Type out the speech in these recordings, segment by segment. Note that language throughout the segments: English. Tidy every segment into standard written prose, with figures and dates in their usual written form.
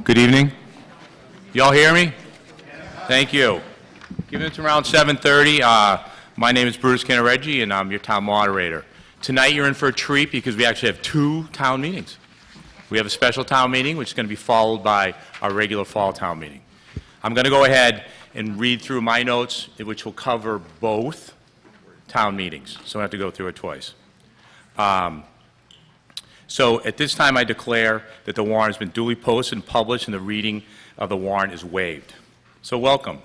Good evening. You all hear me? Thank you. Given it's around 7:30, my name is Bruce Canareggi, and I'm your town moderator. Tonight you're in for a treat because we actually have two town meetings. We have a special town meeting, which is going to be followed by our regular fall town meeting. I'm going to go ahead and read through my notes, which will cover both town meetings, so I have to go through it twice. So at this time, I declare that the warrant has been duly posted and published, and the reading of the warrant is waived. So welcome.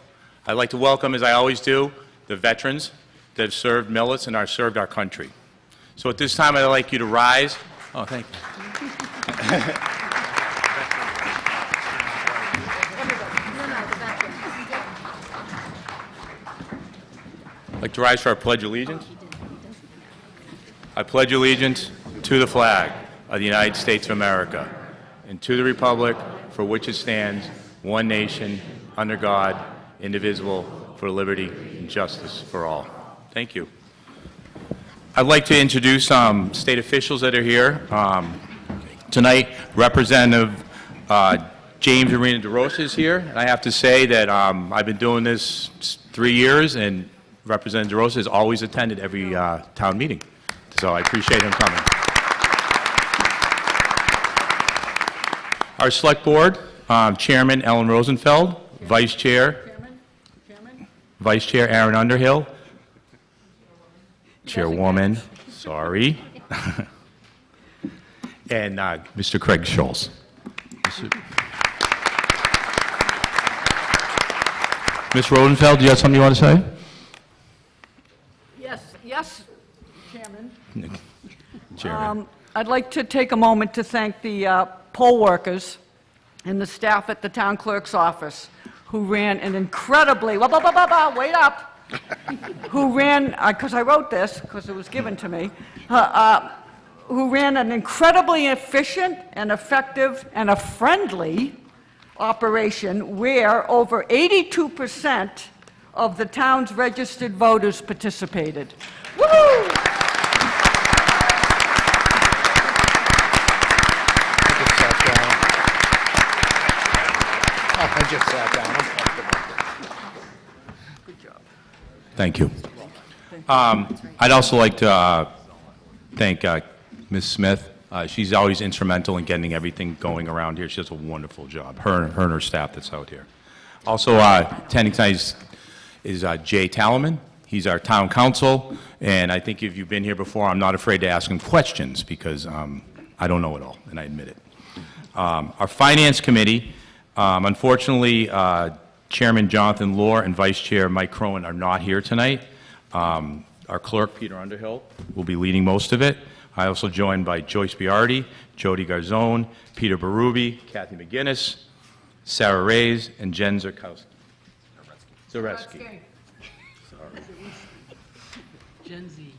I'd like to welcome, as I always do, the veterans that have served Millis and have served our country. So at this time, I'd like you to rise. Oh, thank you. I'd like to rise for our Pledge of Allegiance. I pledge allegiance to the flag of the United States of America and to the republic for which it stands, one nation, under God, indivisible, for liberty and justice for all. Thank you. I'd like to introduce some state officials that are here. Tonight, Representative James Arena DeRosa is here. And I have to say that I've been doing this 3 years, and Representative DeRosa has always attended every town meeting. So I appreciate him coming. Our Select Board, Chairman Ellen Rosenfeld, Vice Chair Aaron Underhill, Chairwoman, sorry, and Mr. Craig Schultz. Ms. Rosenfeld, do you have something you want to say? Yes, Chairman. Chairman. I'd like to take a moment to thank the poll workers and the staff at the town clerk's office who ran an incredibly, wait up, who ran, because I wrote this, because it was given to me, who ran an incredibly efficient and effective and a friendly operation where over 82% of the town's registered voters participated. Woo! I just sat down. Good job. Thank you. I'd also like to thank Ms. Smith. She's always instrumental in getting everything going around here. She does a wonderful job, her and her staff that's out here. Also attending tonight is Jay Talaman. He's our town council, and I think if you've been here before, I'm not afraid to ask him questions because I don't know it all, and I admit it. Our Finance Committee, unfortunately, Chairman Jonathan Lohr and Vice Chair Mike Crowan are not here tonight. Our clerk, Peter Underhill, will be leading most of it. I also joined by Joyce Biardi, Jody Garzone, Peter Berube, Kathy McGinnis, Sarah Reyes, and Jen Zarkowski. Zaretsky. Sorry. Gen Z.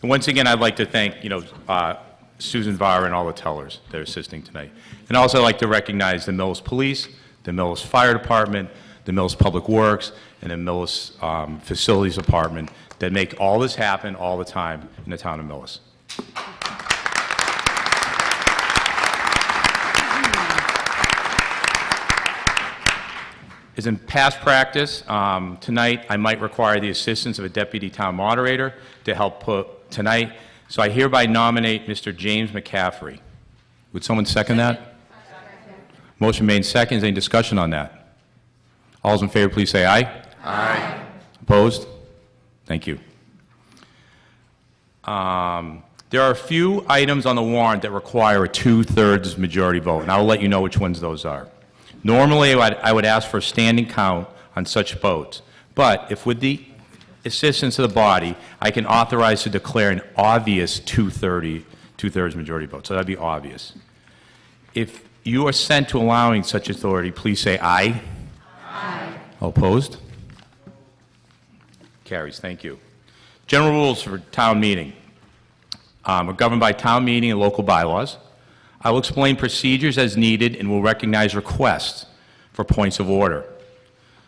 And once again, I'd like to thank, Susan Varr and all the tellers that are assisting tonight. And also I'd like to recognize the Millis Police, the Millis Fire Department, the Millis Public Works, and the Millis Facilities Department that make all this happen all the time in the town of Millis. As in past practice, tonight I might require the assistance of a deputy town moderator to help put tonight. So I hereby nominate Mr. James McCaffrey. Would someone second that? Motion made second. Is there any discussion on that? All those in favor, please say aye. Aye. Opposed? Thank you. There are a few items on the warrant that require a 2/3 majority vote, and I'll let you know which ones those are. Normally, I would ask for a standing count on such votes, but if with the assistance of the body, I can authorize to declare an obvious 2/3 majority vote, so that'd be obvious. If you are sent to allowing such authority, please say aye. Aye. All opposed? Carries. Thank you. General rules for town meeting. We're governed by town meeting and local bylaws. I will explain procedures as needed and will recognize requests for points of order.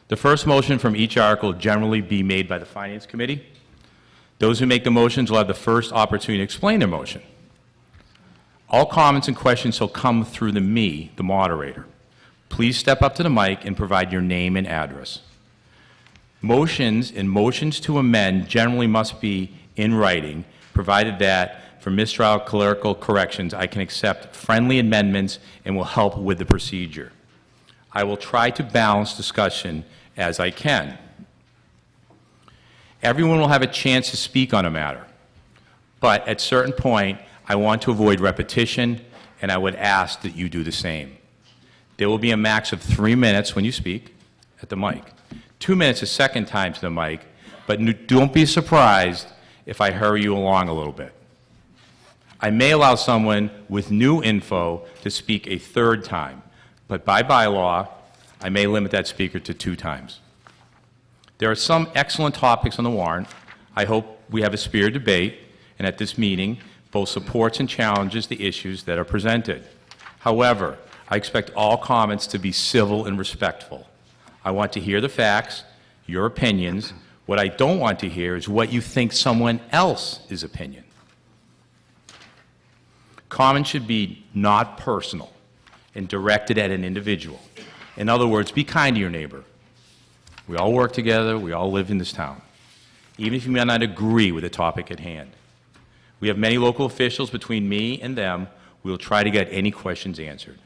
The first motion from each article will generally be made by the Finance Committee. Those who make the motions will have the first opportunity to explain their motion. All comments and questions shall come through me, the moderator. Please step up to the mic and provide your name and address. Motions and motions to amend generally must be in writing, provided that for mistrial clerical corrections, I can accept friendly amendments and will help with the procedure. I will try to balance discussion as I can. Everyone will have a chance to speak on a matter, but at a certain point, I want to avoid repetition, and I would ask that you do the same. There will be a max of 3 minutes when you speak at the mic, 2 minutes a second time to the mic, but don't be surprised if I hurry you along a little bit. I may allow someone with new info to speak a third time, but by bylaw, I may limit that speaker to 2 times. There are some excellent topics on the warrant. I hope we have a spirited debate, and at this meeting, both supports and challenges the issues that are presented. However, I expect all comments to be civil and respectful. I want to hear the facts, your opinions. What I don't want to hear is what you think someone else's opinion. Comments should be not personal and directed at an individual. In other words, be kind to your neighbor. We all work together, we all live in this town, even if you may not agree with the topic at hand. We have many local officials. Between me and them, we will try to get any questions answered.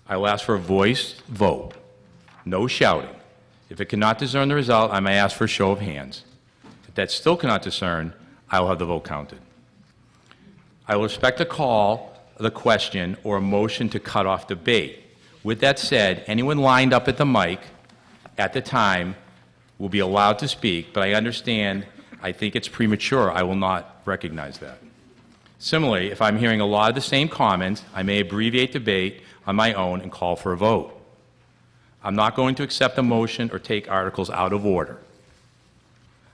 I will ask for a voice vote, no shouting. If it cannot discern the result, I may ask for a show of hands. If that still cannot discern, I will have the vote counted. I will respect a call, the question, or a motion to cut off debate. With that said, anyone lined up at the mic at the time will be allowed to speak, but I understand, I think it's premature. I will not recognize that. Similarly, if I'm hearing a lot of the same comments, I may abbreviate debate on my own and call for a vote. I'm not going to accept a motion or take articles out of order.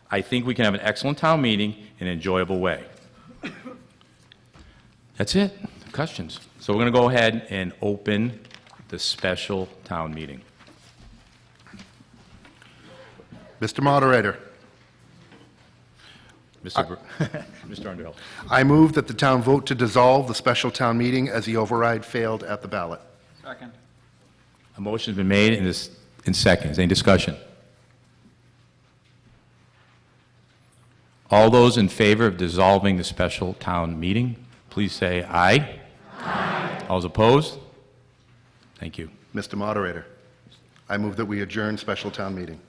I think we can have an excellent town meeting in an enjoyable way. That's it. Questions? So we're going to go ahead and open the special town meeting. Mr. Moderator, Mr. Underhill. I move that the town vote to dissolve the special town meeting as the override failed at the ballot. Second. A motion's been made and is in seconds. Any discussion? All those in favor of dissolving the special town meeting, please say aye. Aye. All those opposed? Thank you. Mr. Moderator, I move that we adjourn special town meeting.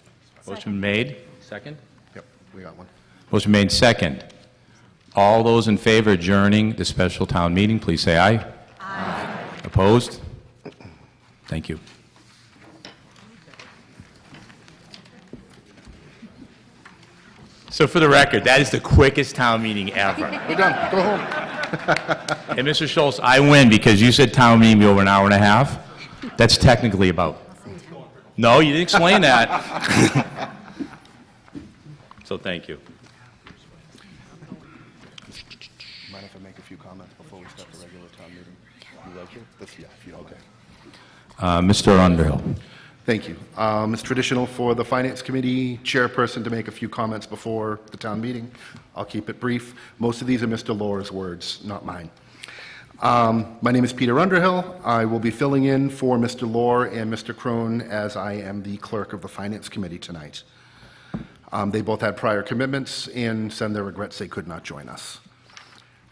Motion made. Second? Yep, we got one. Motion made second. All those in favor of adjourning the special town meeting, please say aye. Aye. Opposed? Thank you. So for the record, that is the quickest town meeting ever. We're done. Go home. And Mr. Schultz, I win because you said town meeting be over an hour and a half. That's technically about. No, you didn't explain that. So thank you. Mind if I make a few comments before we start the regular town meeting? You like it? Yeah, if you okay. Mr. Underhill. Thank you. It's traditional for the Finance Committee chairperson to make a few comments before the town meeting. I'll keep it brief. Most of these are Mr. Lohr's words, not mine. My name is Peter Underhill. I will be filling in for Mr. Lohr and Mr. Crone as I am the clerk of the Finance Committee tonight. They both had prior commitments and send their regrets they could not join us.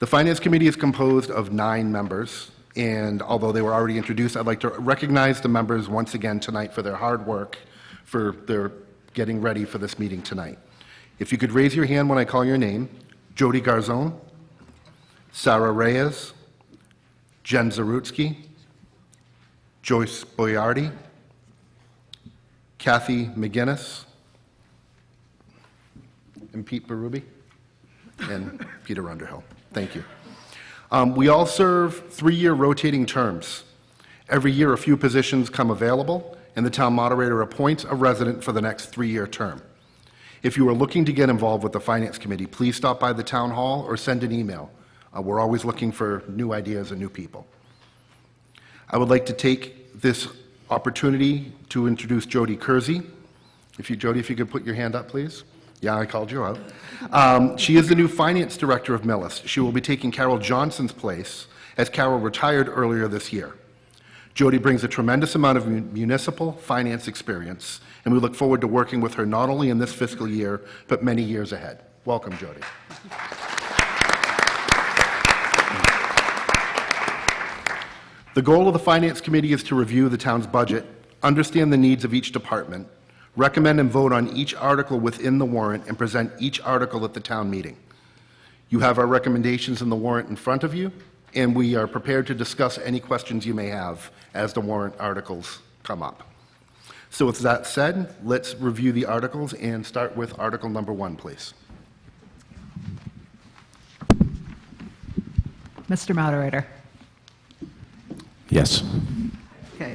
The Finance Committee is composed of 9 members, and although they were already introduced, I'd like to recognize the members once again tonight for their hard work, for their getting ready for this meeting tonight. If you could raise your hand when I call your name: Jody Garzone, Sarah Reyes, Jen Zarutsky, Joyce Boyardi, Kathy McGinnis, and Pete Berube, and Peter Underhill. Thank you. We all serve 3-year rotating terms. Every year, a few positions come available, and the town moderator appoints a resident for the next 3-year term. If you are looking to get involved with the Finance Committee, please stop by the town hall or send an email. We're always looking for new ideas and new people. I would like to take this opportunity to introduce Jody Kersey. Jody, if you could put your hand up, please. Yeah, I called you out. She is the new finance director of Millis. She will be taking Carol Johnson's place as Carol retired earlier this year. Jody brings a tremendous amount of municipal finance experience, and we look forward to working with her not only in this fiscal year, but many years ahead. Welcome, Jody. The goal of the Finance Committee is to review the town's budget, understand the needs of each department, recommend and vote on each article within the warrant, and present each article at the town meeting. You have our recommendations in the warrant in front of you, and we are prepared to discuss any questions you may have as the warrant articles come up. So with that said, let's review the articles and start with Article number 1, please. Mr. Moderator. Yes. Okay.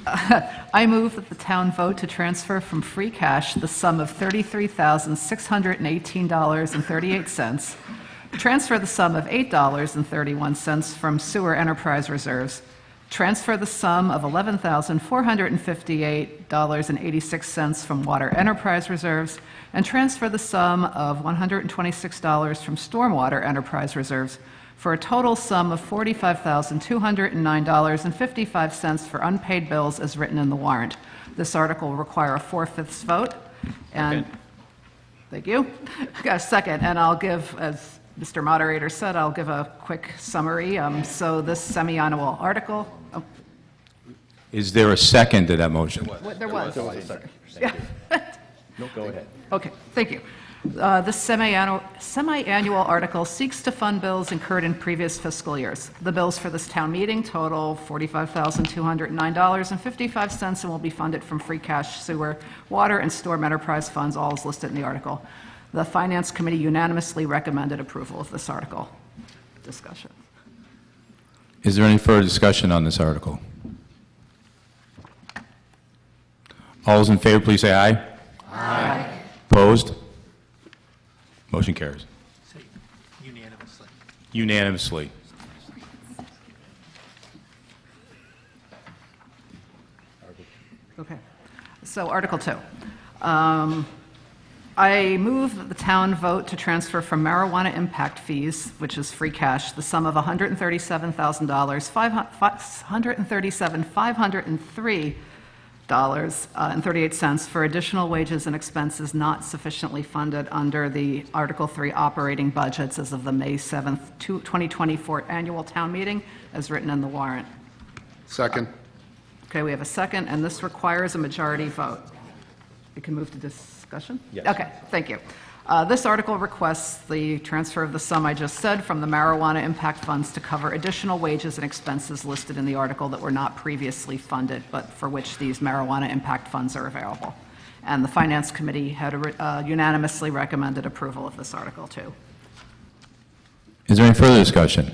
I move that the town vote to transfer from free cash the sum of $33,618.38, transfer the sum of $8.31 from sewer enterprise reserves, transfer the sum of $11,458.86 from water enterprise reserves, and transfer the sum of $126 from stormwater enterprise reserves, for a total sum of $45,209.55 for unpaid bills as written in the warrant. This article will require a 4/5 vote, and thank you. Got a second, and I'll give, as Mr. Moderator said, I'll give a quick summary. So this semi-annual article, Is there a second to that motion? there was. No, go ahead. Okay, thank you. This semi-annual article seeks to fund bills incurred in previous fiscal years. The bills for this town meeting total $45,209.55 and will be funded from free cash, sewer, water, and storm enterprise funds, all is listed in the article. The Finance Committee unanimously recommended approval of this article. Discussion. Is there any further discussion on this article? All those in favor, please say aye. Aye. Opposed? Motion carries. Unanimously. Unanimously. Okay. So Article 2. I move that the town vote to transfer from marijuana impact fees, which is free cash, the sum of $137,503.38 for additional wages and expenses not sufficiently funded under the Article 3 operating budgets as of the May 7th, 2024 annual town meeting, as written in the warrant. Second. Okay, we have a second, and this requires a majority vote. We can move to discussion? Yes. Okay, thank you. This article requests the transfer of the sum I just said from the marijuana impact funds to cover additional wages and expenses listed in the article that were not previously funded, but for which these marijuana impact funds are available. And the Finance Committee had unanimously recommended approval of this article, too. Is there any further discussion?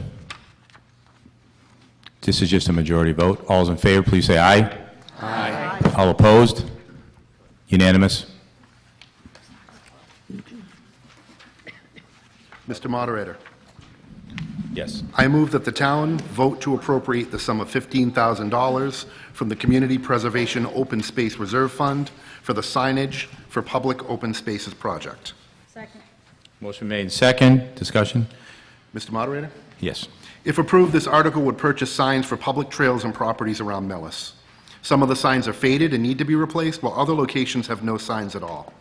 This is just a majority vote. All those in favor, please say aye. Aye. All opposed? Unanimous? Mr. Moderator. Yes. I move that the town vote to appropriate the sum of $15,000 from the Community Preservation Open Space Reserve Fund for the signage for Public Open Spaces project. Second. Motion made second. Discussion? Mr. Moderator? Yes. If approved, this article would purchase signs for public trails and properties around Millis. Some of the signs are faded and need to be replaced, while other locations have no signs at all.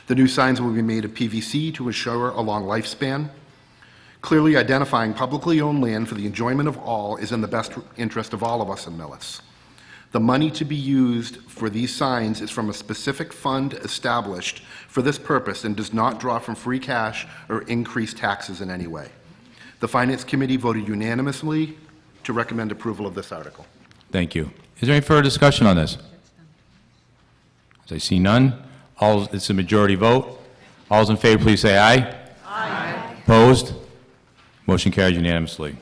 The new signs will be made of PVC to ensure a long lifespan. Clearly identifying publicly owned land for the enjoyment of all is in the best interest of all of us in Millis. The money to be used for these signs is from a specific fund established for this purpose and does not draw from free cash or increase taxes in any way. The Finance Committee voted unanimously to recommend approval of this article. Thank you. Is there any further discussion on this? As I see none, it's a majority vote. All those in favor, please say aye. Aye. Opposed? Motion carries unanimously.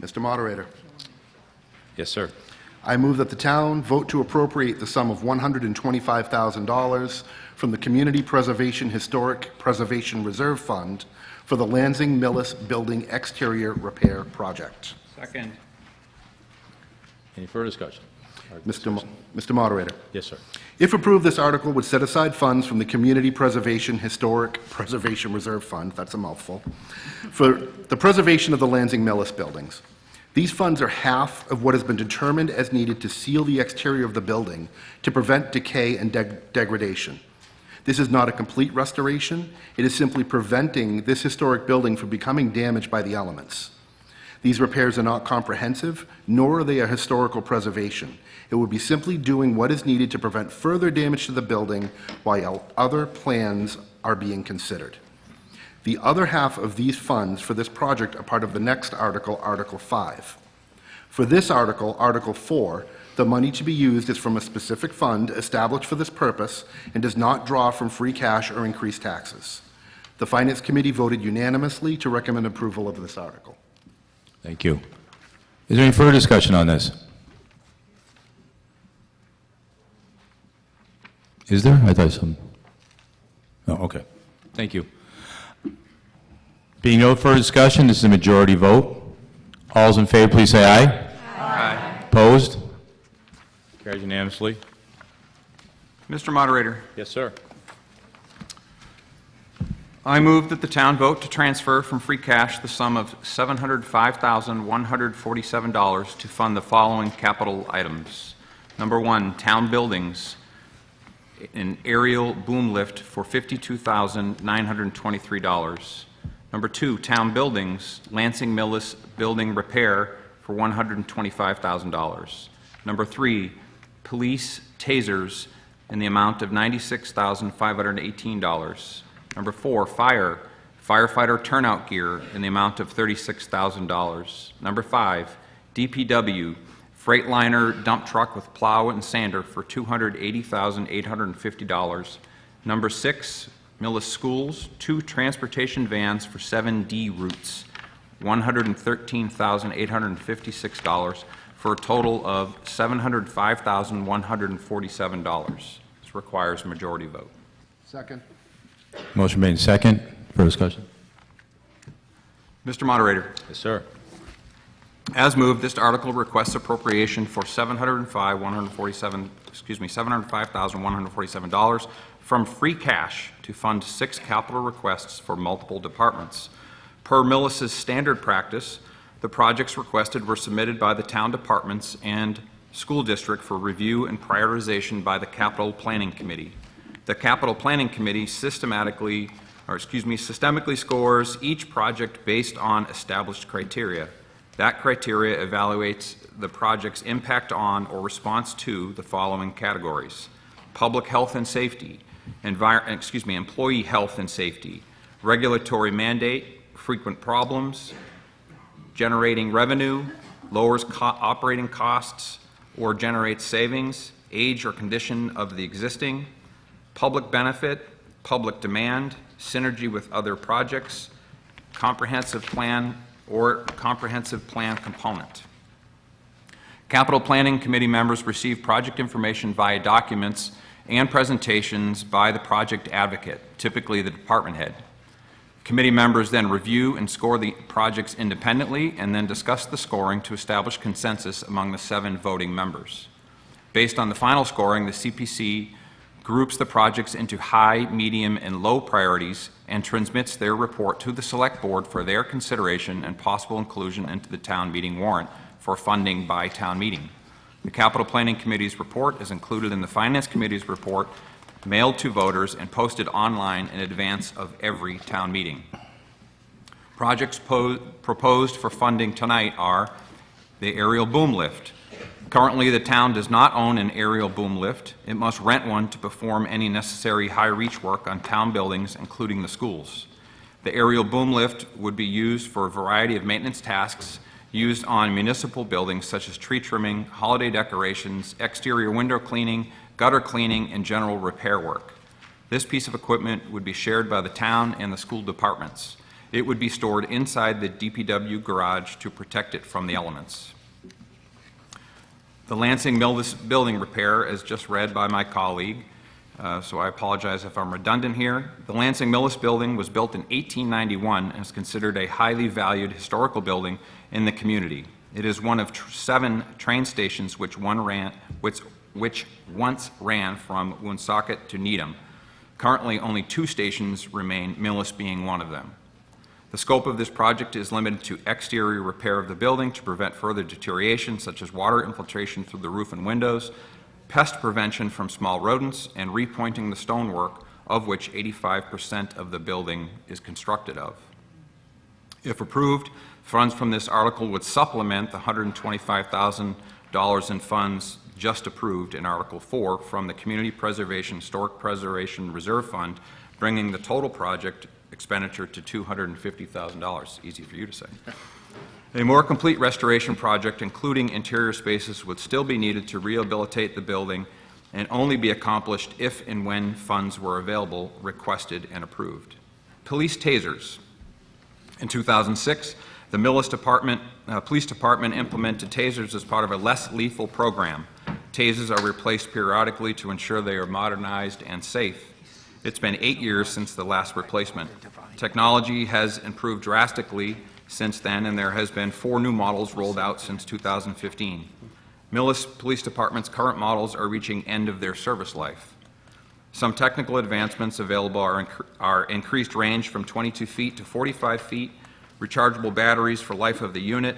Mr. Moderator. Yes, sir. I move that the town vote to appropriate the sum of $125,000 from the Community Preservation Historic Preservation Reserve Fund for the Lansing Millis Building Exterior Repair Project. Second. Any further discussion? Mr. Moderator. Yes, sir. If approved, this article would set aside funds from the Community Preservation Historic Preservation Reserve Fund, that's a mouthful, for the preservation of the Lansing Millis buildings. These funds are half of what has been determined as needed to seal the exterior of the building to prevent decay and degradation. This is not a complete restoration. It is simply preventing this historic building from becoming damaged by the elements. These repairs are not comprehensive, nor are they a historical preservation. It would be simply doing what is needed to prevent further damage to the building while other plans are being considered. The other half of these funds for this project are part of the next article, Article 5. For this article, Article 4, the money to be used is from a specific fund established for this purpose and does not draw from free cash or increased taxes. The Finance Committee voted unanimously to recommend approval of this article. Thank you. Is there any further discussion on this? Is there? I thought some. No, okay. Thank you. Being no further discussion, this is a majority vote. All those in favor, please say aye. Aye. Opposed? Carries unanimously. Mr. Moderator, Yes, sir. I move that the town vote to transfer from free cash the sum of $705,147 to fund the following capital items. Number 1, town buildings, an aerial boom lift for $52,923. Number 2, town buildings, Lansing Millis building repair for $125,000. Number 3, police tasers in the amount of $96,518. Number 4, firefighter turnout gear in the amount of $36,000. Number 5, DPW, Freightliner dump truck with plow and sander for $280,850. Number 6, Millis Schools, 2 transportation vans for 7D routes, $113,856, for a total of $705,147. This requires a majority vote. Second. Motion made second. Further discussion? Mr. Moderator, Yes, sir. as moved, this article requests appropriation for $705,147 from free cash to fund 6 capital requests for multiple departments. Per Millis's standard practice, the projects requested were submitted by the town departments and school district for review and prioritization by the Capital Planning Committee. The Capital Planning Committee systemically scores each project based on established criteria. That criteria evaluates the project's impact on or response to the following categories: public health and safety, employee health and safety, regulatory mandate, frequent problems, generating revenue, lowers operating costs or generates savings, age or condition of the existing, public benefit, public demand, synergy with other projects, comprehensive plan or comprehensive plan component. Capital Planning Committee members receive project information via documents and presentations by the project advocate, typically the department head. Committee members then review and score the projects independently and then discuss the scoring to establish consensus among the 7 voting members. Based on the final scoring, the CPC groups the projects into high, medium, and low priorities and transmits their report to the Select Board for their consideration and possible inclusion into the town meeting warrant for funding by town meeting. The Capital Planning Committee's report is included in the Finance Committee's report, mailed to voters and posted online in advance of every town meeting. Projects proposed for funding tonight are the aerial boom lift. Currently, the town does not own an aerial boom lift. It must rent one to perform any necessary high-reach work on town buildings, including the schools. The aerial boom lift would be used for a variety of maintenance tasks used on municipal buildings such as tree trimming, holiday decorations, exterior window cleaning, gutter cleaning, and general repair work. This piece of equipment would be shared by the town and the school departments. It would be stored inside the DPW garage to protect it from the elements. The Lansing Millis building repair, as just read by my colleague, so I apologize if I'm redundant here. The Lansing Millis building was built in 1891 and is considered a highly valued historical building in the community. It is one of 7 train stations which once ran from Woonsocket to Needham. Currently, only 2 stations remain, Millis being one of them. The scope of this project is limited to exterior repair of the building to prevent further deterioration, such as water infiltration through the roof and windows, pest prevention from small rodents, and repointing the stonework, of which 85% of the building is constructed of. If approved, funds from this article would supplement the $125,000 in funds just approved in Article 4 from the Community Preservation Historic Preservation Reserve Fund, bringing the total project expenditure to $250,000. Easy for you to say. A more complete restoration project, including interior spaces, would still be needed to rehabilitate the building and only be accomplished if and when funds were available, requested, and approved. Police tasers. In 2006, the Millis Police Department implemented tasers as part of a less lethal program. Tasers are replaced periodically to ensure they are modernized and safe. It's been 8 years since the last replacement. Technology has improved drastically since then, and there has been 4 new models rolled out since 2015. Millis Police Department's current models are reaching end of their service life. Some technical advancements available are increased range from 22 feet to 45 feet, rechargeable batteries for life of the unit,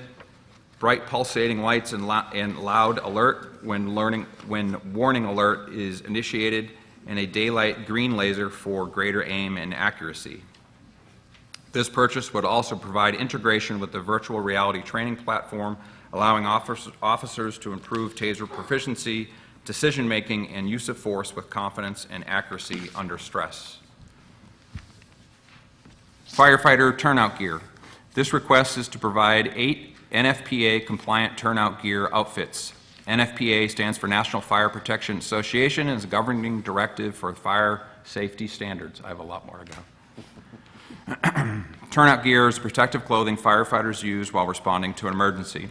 bright pulsating lights and loud alert when warning alert is initiated, and a daylight green laser for greater aim and accuracy. This purchase would also provide integration with the virtual reality training platform, allowing officers to improve taser proficiency, decision-making, and use of force with confidence and accuracy under stress. Firefighter turnout gear. This request is to provide 8 NFPA-compliant turnout gear outfits. NFPA stands for National Fire Protection Association and is a governing directive for fire safety standards. I have a lot more to go. Turnout gear is protective clothing firefighters use while responding to an emergency.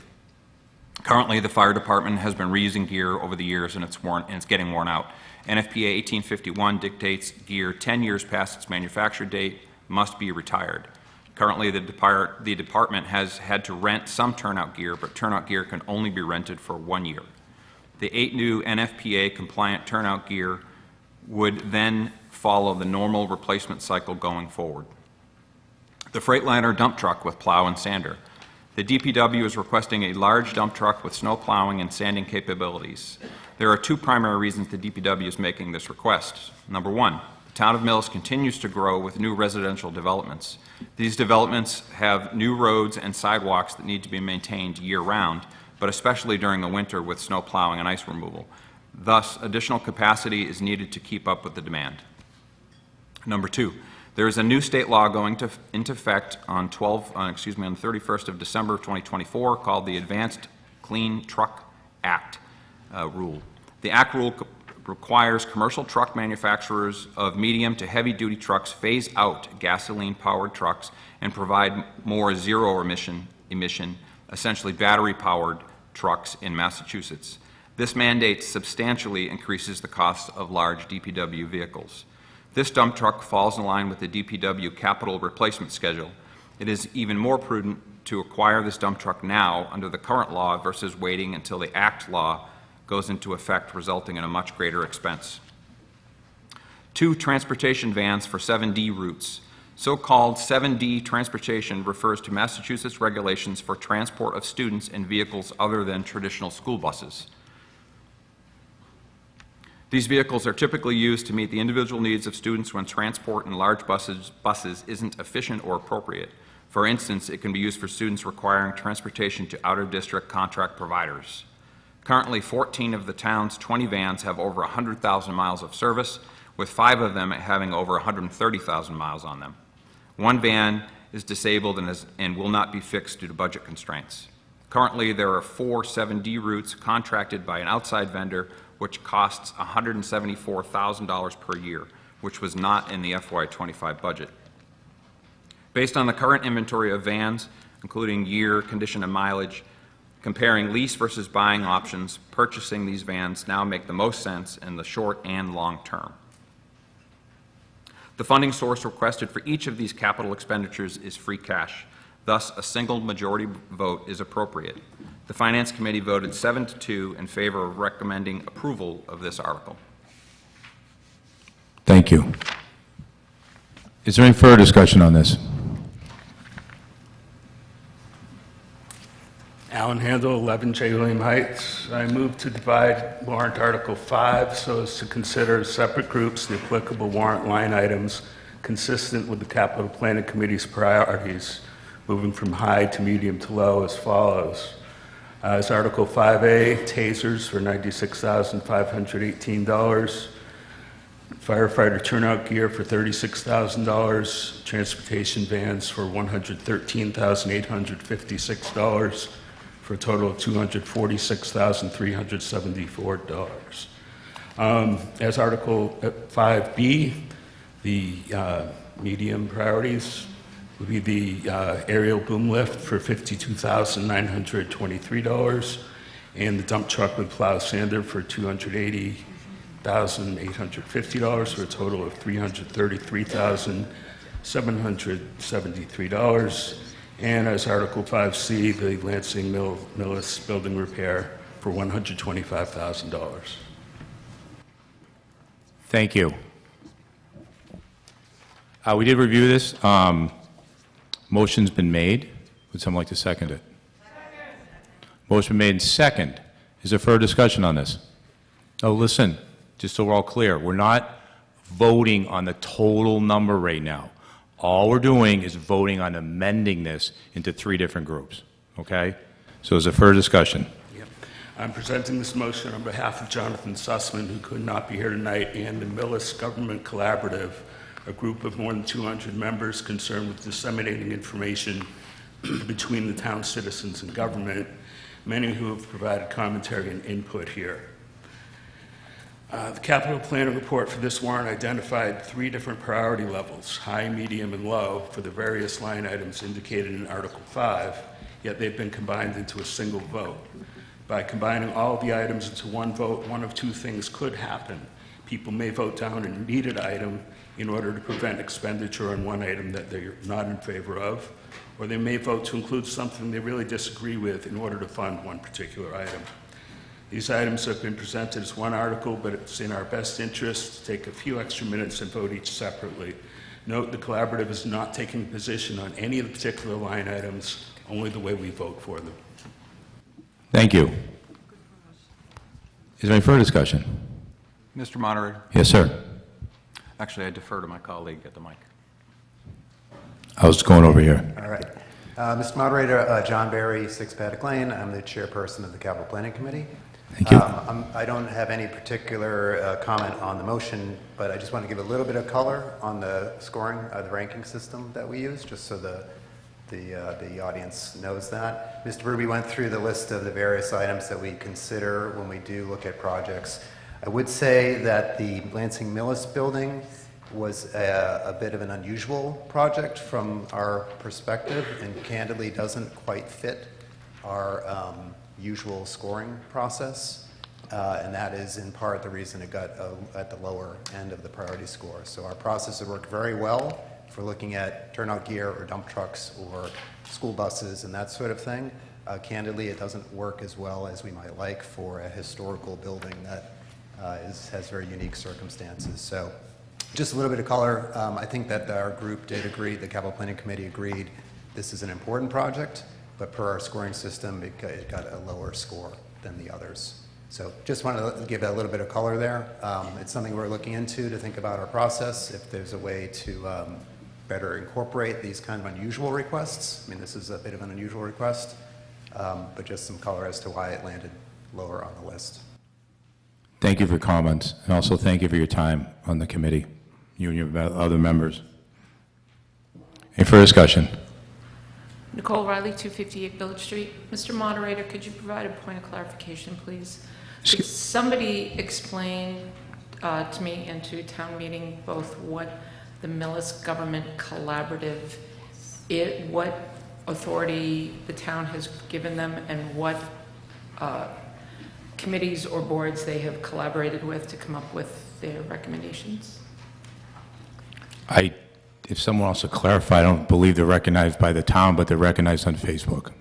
Currently, the fire department has been reusing gear over the years, and it's getting worn out. NFPA 1851 dictates gear 10 years past its manufacture date must be retired. Currently, the department has had to rent some turnout gear, but turnout gear can only be rented for 1 year. The 8 new NFPA-compliant turnout gear would then follow the normal replacement cycle going forward. The Freightliner dump truck with plow and sander. The DPW is requesting a large dump truck with snow plowing and sanding capabilities. There are 2 primary reasons the DPW is making this request. Number 1, the town of Millis continues to grow with new residential developments. These developments have new roads and sidewalks that need to be maintained year-round, but especially during the winter with snow plowing and ice removal. Thus, additional capacity is needed to keep up with the demand. Number 2, there is a new state law going into effect on the 31st of December of 2024 called the Advanced Clean Truck Act rule. The Act rule requires commercial truck manufacturers of medium to heavy-duty trucks phase out gasoline-powered trucks and provide more zero-emission, essentially battery-powered trucks in Massachusetts. This mandate substantially increases the cost of large DPW vehicles. This dump truck falls in line with the DPW capital replacement schedule. It is even more prudent to acquire this dump truck now under the current law versus waiting until the Act law goes into effect, resulting in a much greater expense. 2 transportation vans for 7D routes. So-called 7D transportation refers to Massachusetts regulations for transport of students in vehicles other than traditional school buses. These vehicles are typically used to meet the individual needs of students when transport in large buses isn't efficient or appropriate. For instance, it can be used for students requiring transportation to out-of-district contract providers. Currently, 14 of the town's 20 vans have over 100,000 miles of service, with 5 of them having over 130,000 miles on them. 1 van is disabled and will not be fixed due to budget constraints. Currently, there are 4 7D routes contracted by an outside vendor, which costs $174,000 per year, which was not in the FY25 budget. Based on the current inventory of vans, including year, condition, and mileage, comparing lease versus buying options, purchasing these vans now make the most sense in the short and long term. The funding source requested for each of these capital expenditures is free cash. Thus, a single majority vote is appropriate. The Finance Committee voted 7-2 in favor of recommending approval of this article. Thank you. Is there any further discussion on this? Alan Handel, 11 J. William Heights. I move to divide warrant Article 5 so as to consider as separate groups the applicable warrant line items consistent with the Capital Planning Committee's priorities, moving from high to medium to low as follows. As Article 5A, tasers for $96,518, firefighter turnout gear for $36,000, transportation vans for $113,856, for a total of $246,374. As Article 5B, the medium priorities would be the aerial boom lift for $52,923, and the dump truck with plow sander for $280,850, for a total of $333,773. And as Article 5C, the Lansing Millis building repair for $125,000. Thank you. We did review this. Motion's been made. Would someone like to second it? Motion made and second. Is there further discussion on this? Oh, listen, just so we're all clear, we're not voting on the total number right now. All we're doing is voting on amending this into 3 different groups, okay? So is there further discussion? Yep. I'm presenting this motion on behalf of Jonathan Sussman, who could not be here tonight, and the Millis Government Collaborative, a group of more than 200 members concerned with disseminating information between the town citizens and government, many who have provided commentary and input here. The capital planning report for this warrant identified 3 different priority levels, high, medium, and low, for the various line items indicated in Article 5, yet they've been combined into a single vote. By combining all of the items into one vote, one of 2 things could happen. People may vote down a needed item in order to prevent expenditure on one item that they're not in favor of, or they may vote to include something they really disagree with in order to fund one particular item. These items have been presented as one article, but it's in our best interest to take a few extra minutes and vote each separately. Note the collaborative is not taking a position on any of the particular line items, only the way we vote for them. Thank you. Is there any further discussion? Mr. Moderator, Yes, sir. actually, I defer to my colleague at the mic. I was going over here. All right. Mr. Moderator, John Barry, 6 Paddock Lane. I'm the chairperson of the Capital Planning Committee. Thank you. I don't have any particular comment on the motion, but I just want to give a little bit of color on the scoring, the ranking system that we use, just so the audience knows that. Mr. Ruby went through the list of the various items that we consider when we do look at projects. I would say that the Lansing Millis building was a bit of an unusual project from our perspective, and candidly doesn't quite fit our usual scoring process, and that is in part the reason it got at the lower end of the priority score. So our process has worked very well for looking at turnout gear or dump trucks or school buses and that sort of thing. Candidly, it doesn't work as well as we might like for a historical building that has very unique circumstances. So just a little bit of color. I think that our group did agree, the Capital Planning Committee agreed, this is an important project, but per our scoring system, it got a lower score than the others. So just wanted to give a little bit of color there. It's something we're looking into to think about our process, if there's a way to better incorporate these kind of unusual requests. I mean, this is a bit of an unusual request, but just some color as to why it landed lower on the list. Thank you for your comments, and also thank you for your time on the committee, you and your other members. Any further discussion? Nicole Riley, 258 Village Street. Mr. Moderator, could you provide a point of clarification, please? Could somebody explain to me and to town meeting both what the Millis Government Collaborative is, what authority the town has given them, and what committees or boards they have collaborated with to come up with their recommendations? If someone wants to clarify, I don't believe they're recognized by the town, but they're recognized on Facebook.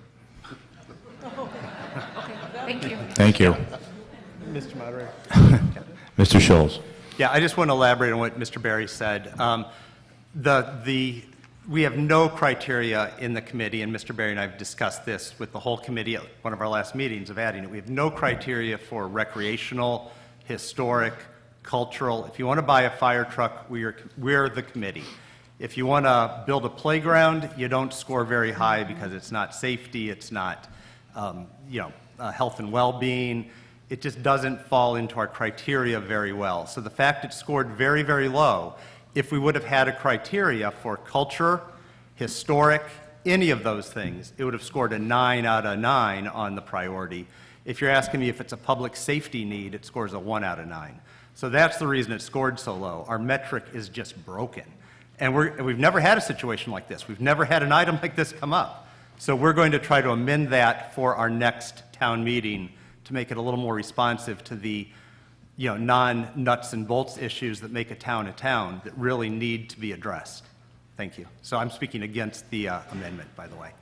Thank you. Thank you. Mr. Moderator? Mr. Scholes. Yeah, I just want to elaborate on what Mr. Barry said. We have no criteria in the committee, and Mr. Barry and I have discussed this with the whole committee at one of our last meetings of adding it. We have no criteria for recreational, historic, cultural. If you want to buy a fire truck, we're the committee. If you want to build a playground, you don't score very high because it's not safety, it's not health and well-being. It just doesn't fall into our criteria very well. So the fact it scored very, very low, if we would have had a criteria for culture, historic, any of those things, it would have scored a 9 out of 9 on the priority. If you're asking me if it's a public safety need, it scores a 1 out of 9. So that's the reason it scored so low. Our metric is just broken. And we've never had a situation like this. We've never had an item like this come up. So we're going to try to amend that for our next town meeting to make it a little more responsive to the non-nuts and bolts issues that make a town that really need to be addressed. Thank you. So I'm speaking against the amendment, by the way.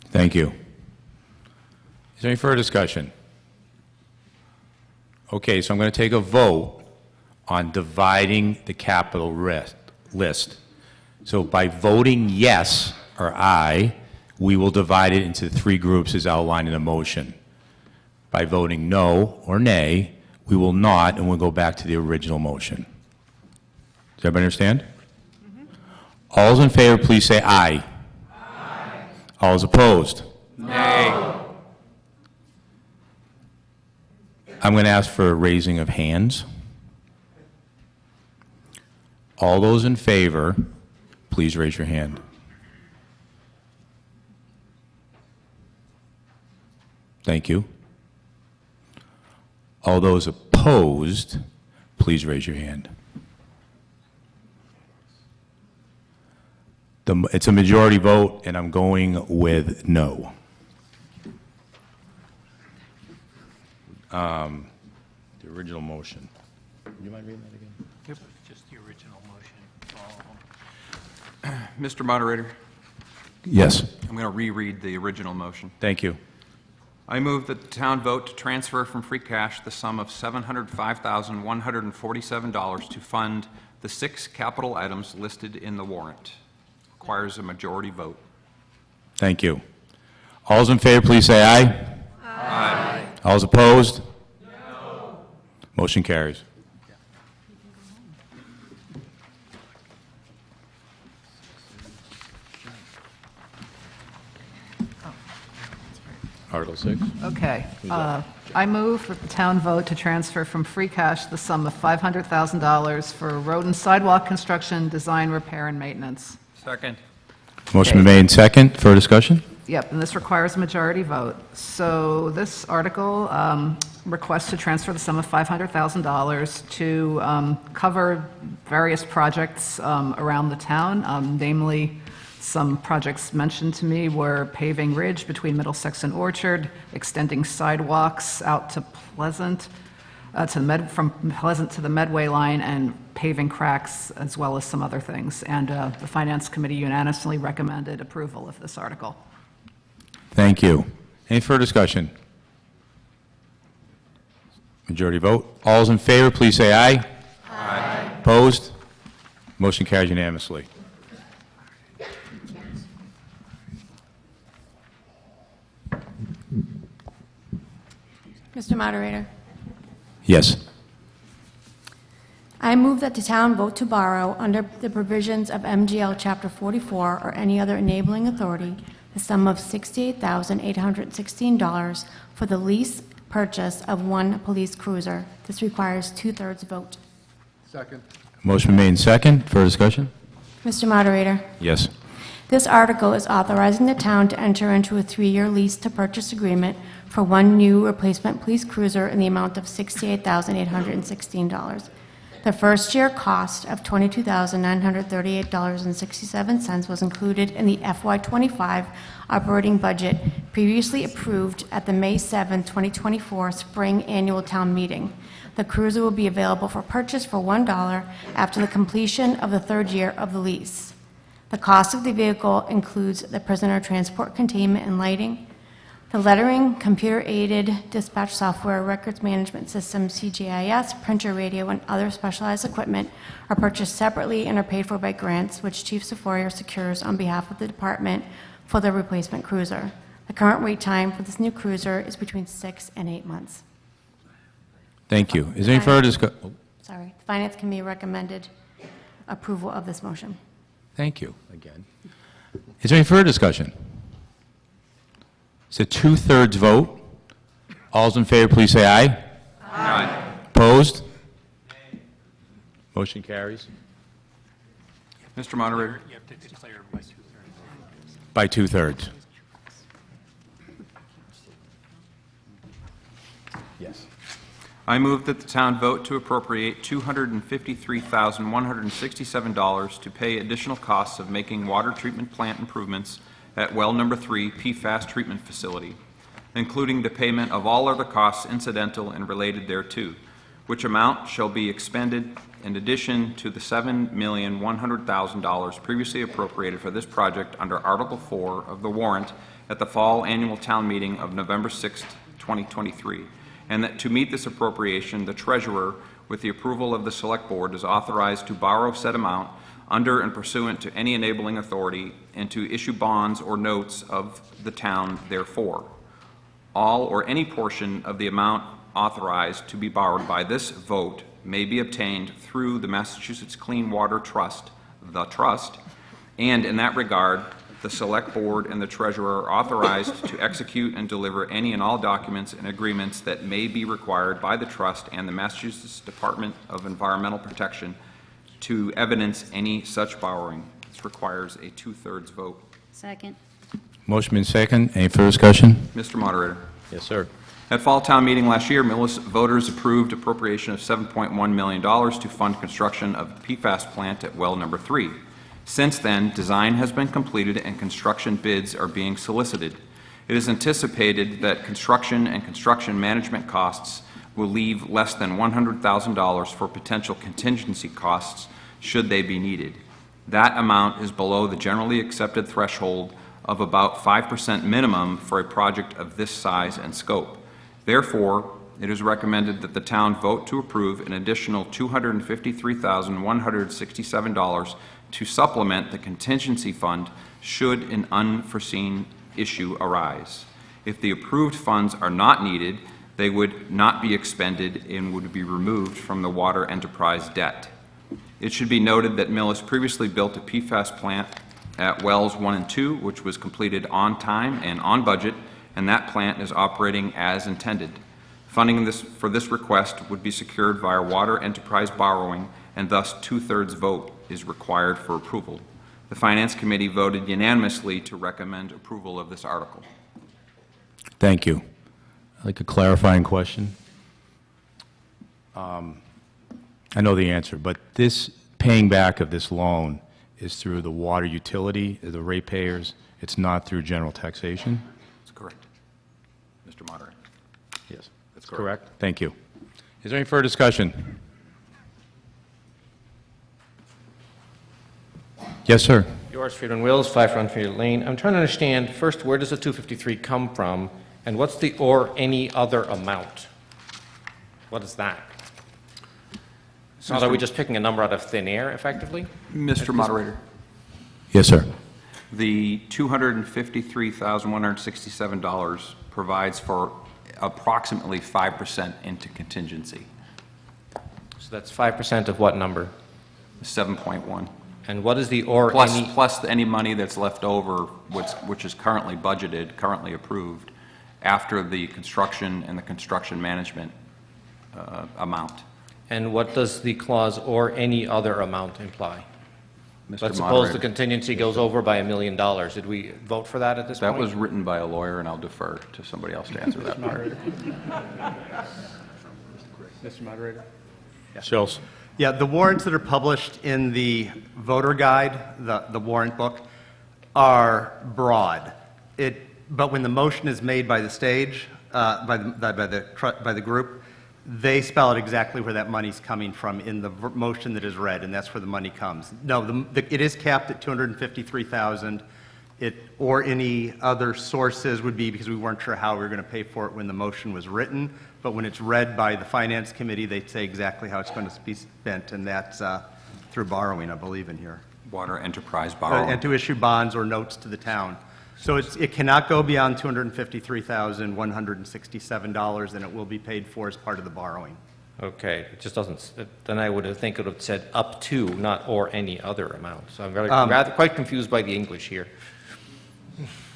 Thank you. Is there any further discussion? Okay, so I'm going to take a vote on dividing the capital list. So by voting yes or aye, we will divide it into 3 groups as outlined in the motion. By voting no or nay, we will not, and we'll go back to the original motion. Does everybody understand? All those in favor, please say aye. Aye. All those opposed? Nay. I'm going to ask for a raising of hands. All those in favor, please raise your hand. Thank you. All those opposed, please raise your hand. It's a majority vote, and I'm going with no. The original motion. Do you mind reading that again? Yep. Just the original motion for all of them. Mr. Moderator, Yes. I'm going to reread the original motion. Thank you. I move that the town vote to transfer from free cash the sum of $705,147 to fund the 6 capital items listed in the warrant. Requires a majority vote. Thank you. All those in favor, please say aye. Aye. All those opposed? No. Motion carries. Article 6. Okay. I move that the town vote to transfer from free cash the sum of $500,000 for road and sidewalk construction, design, repair, and maintenance. Second. Motion been made and second. Further discussion? Yep, and this requires a majority vote. So this article requests to transfer the sum of $500,000 to cover various projects around the town, namely some projects mentioned to me were paving Ridge between Middlesex and Orchard, extending sidewalks out to Pleasant, from Pleasant to the Medway line, and paving cracks, as well as some other things. And the Finance Committee unanimously recommended approval of this article. Thank you. Any further discussion? Majority vote. All those in favor, please say aye. Aye. Opposed? Motion carries unanimously. Mr. Moderator, Yes. I move that the town vote to borrow, under the provisions of MGL Chapter 44 or any other enabling authority, the sum of $68,816 for the lease purchase of 1 police cruiser. This requires 2/3 vote. Second. Motion made and second. Further discussion? Mr. Moderator, Yes. this article is authorizing the town to enter into a 3-year lease to purchase agreement for 1 new replacement police cruiser in the amount of $68,816. The first-year cost of $22,938.67 was included in the FY25 operating budget previously approved at the May 7, 2024 spring annual town meeting. The cruiser will be available for purchase for $1 after the completion of the 3rd year of the lease. The cost of the vehicle includes the prisoner transport containment and lighting, The lettering, computer-aided dispatch software, records management system, CGIS, printer, radio, and other specialized equipment are purchased separately and are paid for by grants, which Chief Saforier secures on behalf of the department for the replacement cruiser. The current wait time for this new cruiser is between 6 and 8 months. Thank you. Is there any further discussion? Sorry. The Finance Committee recommended approval of this motion. Thank you again. Is there any further discussion? It's a two-thirds vote. All's in favor, please say aye. Aye. Opposed? Motion carries Mr. Moderator, You have to declare by two-thirds. by two-thirds. Yes. I move that the town vote to appropriate $253,167 to pay additional costs of making water treatment plant improvements at well number 3 PFAS treatment facility, including the payment of all other costs incidental and related thereto, which amount shall be expended in addition to the $7,100,000 previously appropriated for this project under Article 4 of the warrant at the fall annual town meeting of November 6, 2023, and that to meet this appropriation, the treasurer, with the approval of the select board, is authorized to borrow said amount under and pursuant to any enabling authority and to issue bonds or notes of the town therefore. All or any portion of the amount authorized to be borrowed by this vote may be obtained through the Massachusetts Clean Water Trust, the trust, and in that regard, the select board and the treasurer are authorized to execute and deliver any and all documents and agreements that may be required by the trust and the Massachusetts Department of Environmental Protection to evidence any such borrowing. This requires a two-thirds vote. Second. Motion been second. Any further discussion? Mr. Moderator. Yes, sir. At fall town meeting last year, Millis voters approved appropriation of $7.1 million to fund construction of the PFAS plant at well number 3. Since then, design has been completed and construction bids are being solicited. It is anticipated that construction and construction management costs will leave less than $100,000 for potential contingency costs should they be needed. That amount is below the generally accepted threshold of about 5% minimum for a project of this size and scope. Therefore, it is recommended that the town vote to approve an additional $253,167 to supplement the contingency fund should an unforeseen issue arise. If the approved funds are not needed, they would not be expended and would be removed from the water enterprise debt. It should be noted that Millis previously built a PFAS plant at wells 1 and 2, which was completed on time and on budget, and that plant is operating as intended. Funding for this request would be secured via water enterprise borrowing, and thus two-thirds vote is required for approval. The Finance Committee voted unanimously to recommend approval of this article. Thank you. I'd like a clarifying question. I know the answer, but this paying back of this loan is through the water utility, the ratepayers. It's not through general taxation? That's correct. Mr. Moderator. Yes. That's correct. Thank you. Is there any further discussion? Yes, sir. Yours, Friedman Wills, 5 Frontier Lane. I'm trying to understand, first, where does the 253 come from, and what's the or any other amount? What is that? So are we just picking a number out of thin air, effectively? Mr. Moderator. Yes, sir. The $253,167 provides for approximately 5% into contingency. So that's 5% of what number? 7.1. And what is the or Plus, any? plus any money that's left over, which is currently budgeted, currently approved, after the construction and the construction management amount. And what does the clause or any other amount imply? Mr. Let's suppose Moderator. the contingency goes over by $1 million. Did we vote for that at this point? That was written by a lawyer, and I'll defer to somebody else to answer that part. Mr. Moderator? Schultz. Yeah, the warrants that are published in the voter guide, the warrant book, are broad. But when the motion is made by the stage, by the group, they spell out exactly where that money's coming from in the motion that is read, and that's where the money comes. No, it is capped at $253,000. or any other sources would be because we weren't sure how we were going to pay for it when the motion was written. But when it's read by the Finance Committee, they say exactly how it's going to be spent, and that's through borrowing, I believe, in here. Water enterprise borrowing. And to issue bonds or notes to the town. So it cannot go beyond $253,167, and it will be paid for as part of the borrowing. Okay, it just doesn't, then I would think it would have said up to, not or any other amount. So I'm quite confused by the English here.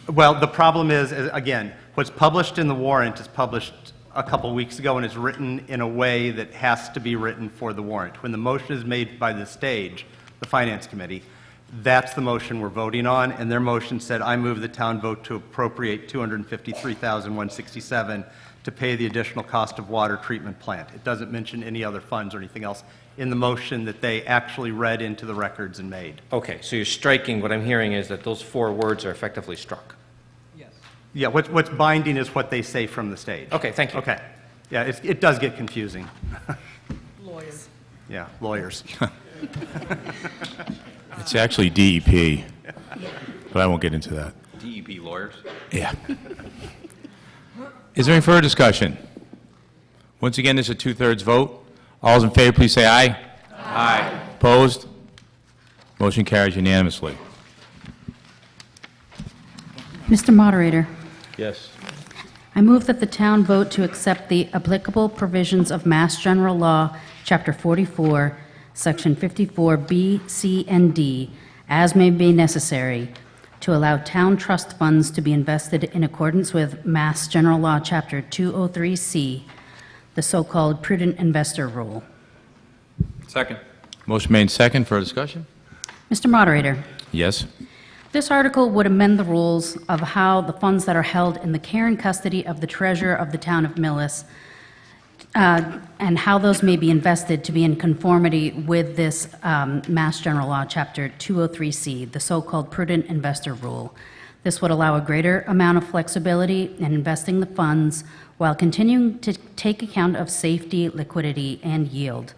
Well, the problem is, again, what's published in the warrant is published a couple weeks ago and is written in a way that has to be written for the warrant. When the motion is made by the stage, the Finance Committee, that's the motion we're voting on, and their motion said, I move the town vote to appropriate $253,167 to pay the additional cost of water treatment plant. It doesn't mention any other funds or anything else in the motion that they actually read into the records and made. Okay, so you're striking, what I'm hearing is that those 4 words are effectively struck. Yeah, what's binding is what they say from the stage. Okay, thank you. Okay. Yeah, it does get confusing. Lawyers. Yeah, lawyers. It's actually DEP, but I won't get into that. DEP lawyers? Yeah. Is there any further discussion? Once again, this is a 2/3 vote. All those in favor, please say aye. Aye. Opposed? Motion carries unanimously. Mr. Moderator, Yes. I move that the town vote to accept the applicable provisions of Mass General Law, Chapter 44, Section 54B, C, and D, as may be necessary, to allow town trust funds to be invested in accordance with Mass General Law, Chapter 203C, the so-called prudent investor rule. Second. Motion made second. Further discussion? Mr. Moderator, Yes. this article would amend the rules of how the funds that are held in the care and custody of the treasurer of the town of Millis and how those may be invested to be in conformity with this Mass General Law, Chapter 203C, the so-called prudent investor rule. This would allow a greater amount of flexibility in investing the funds while continuing to take account of safety, liquidity, and yield.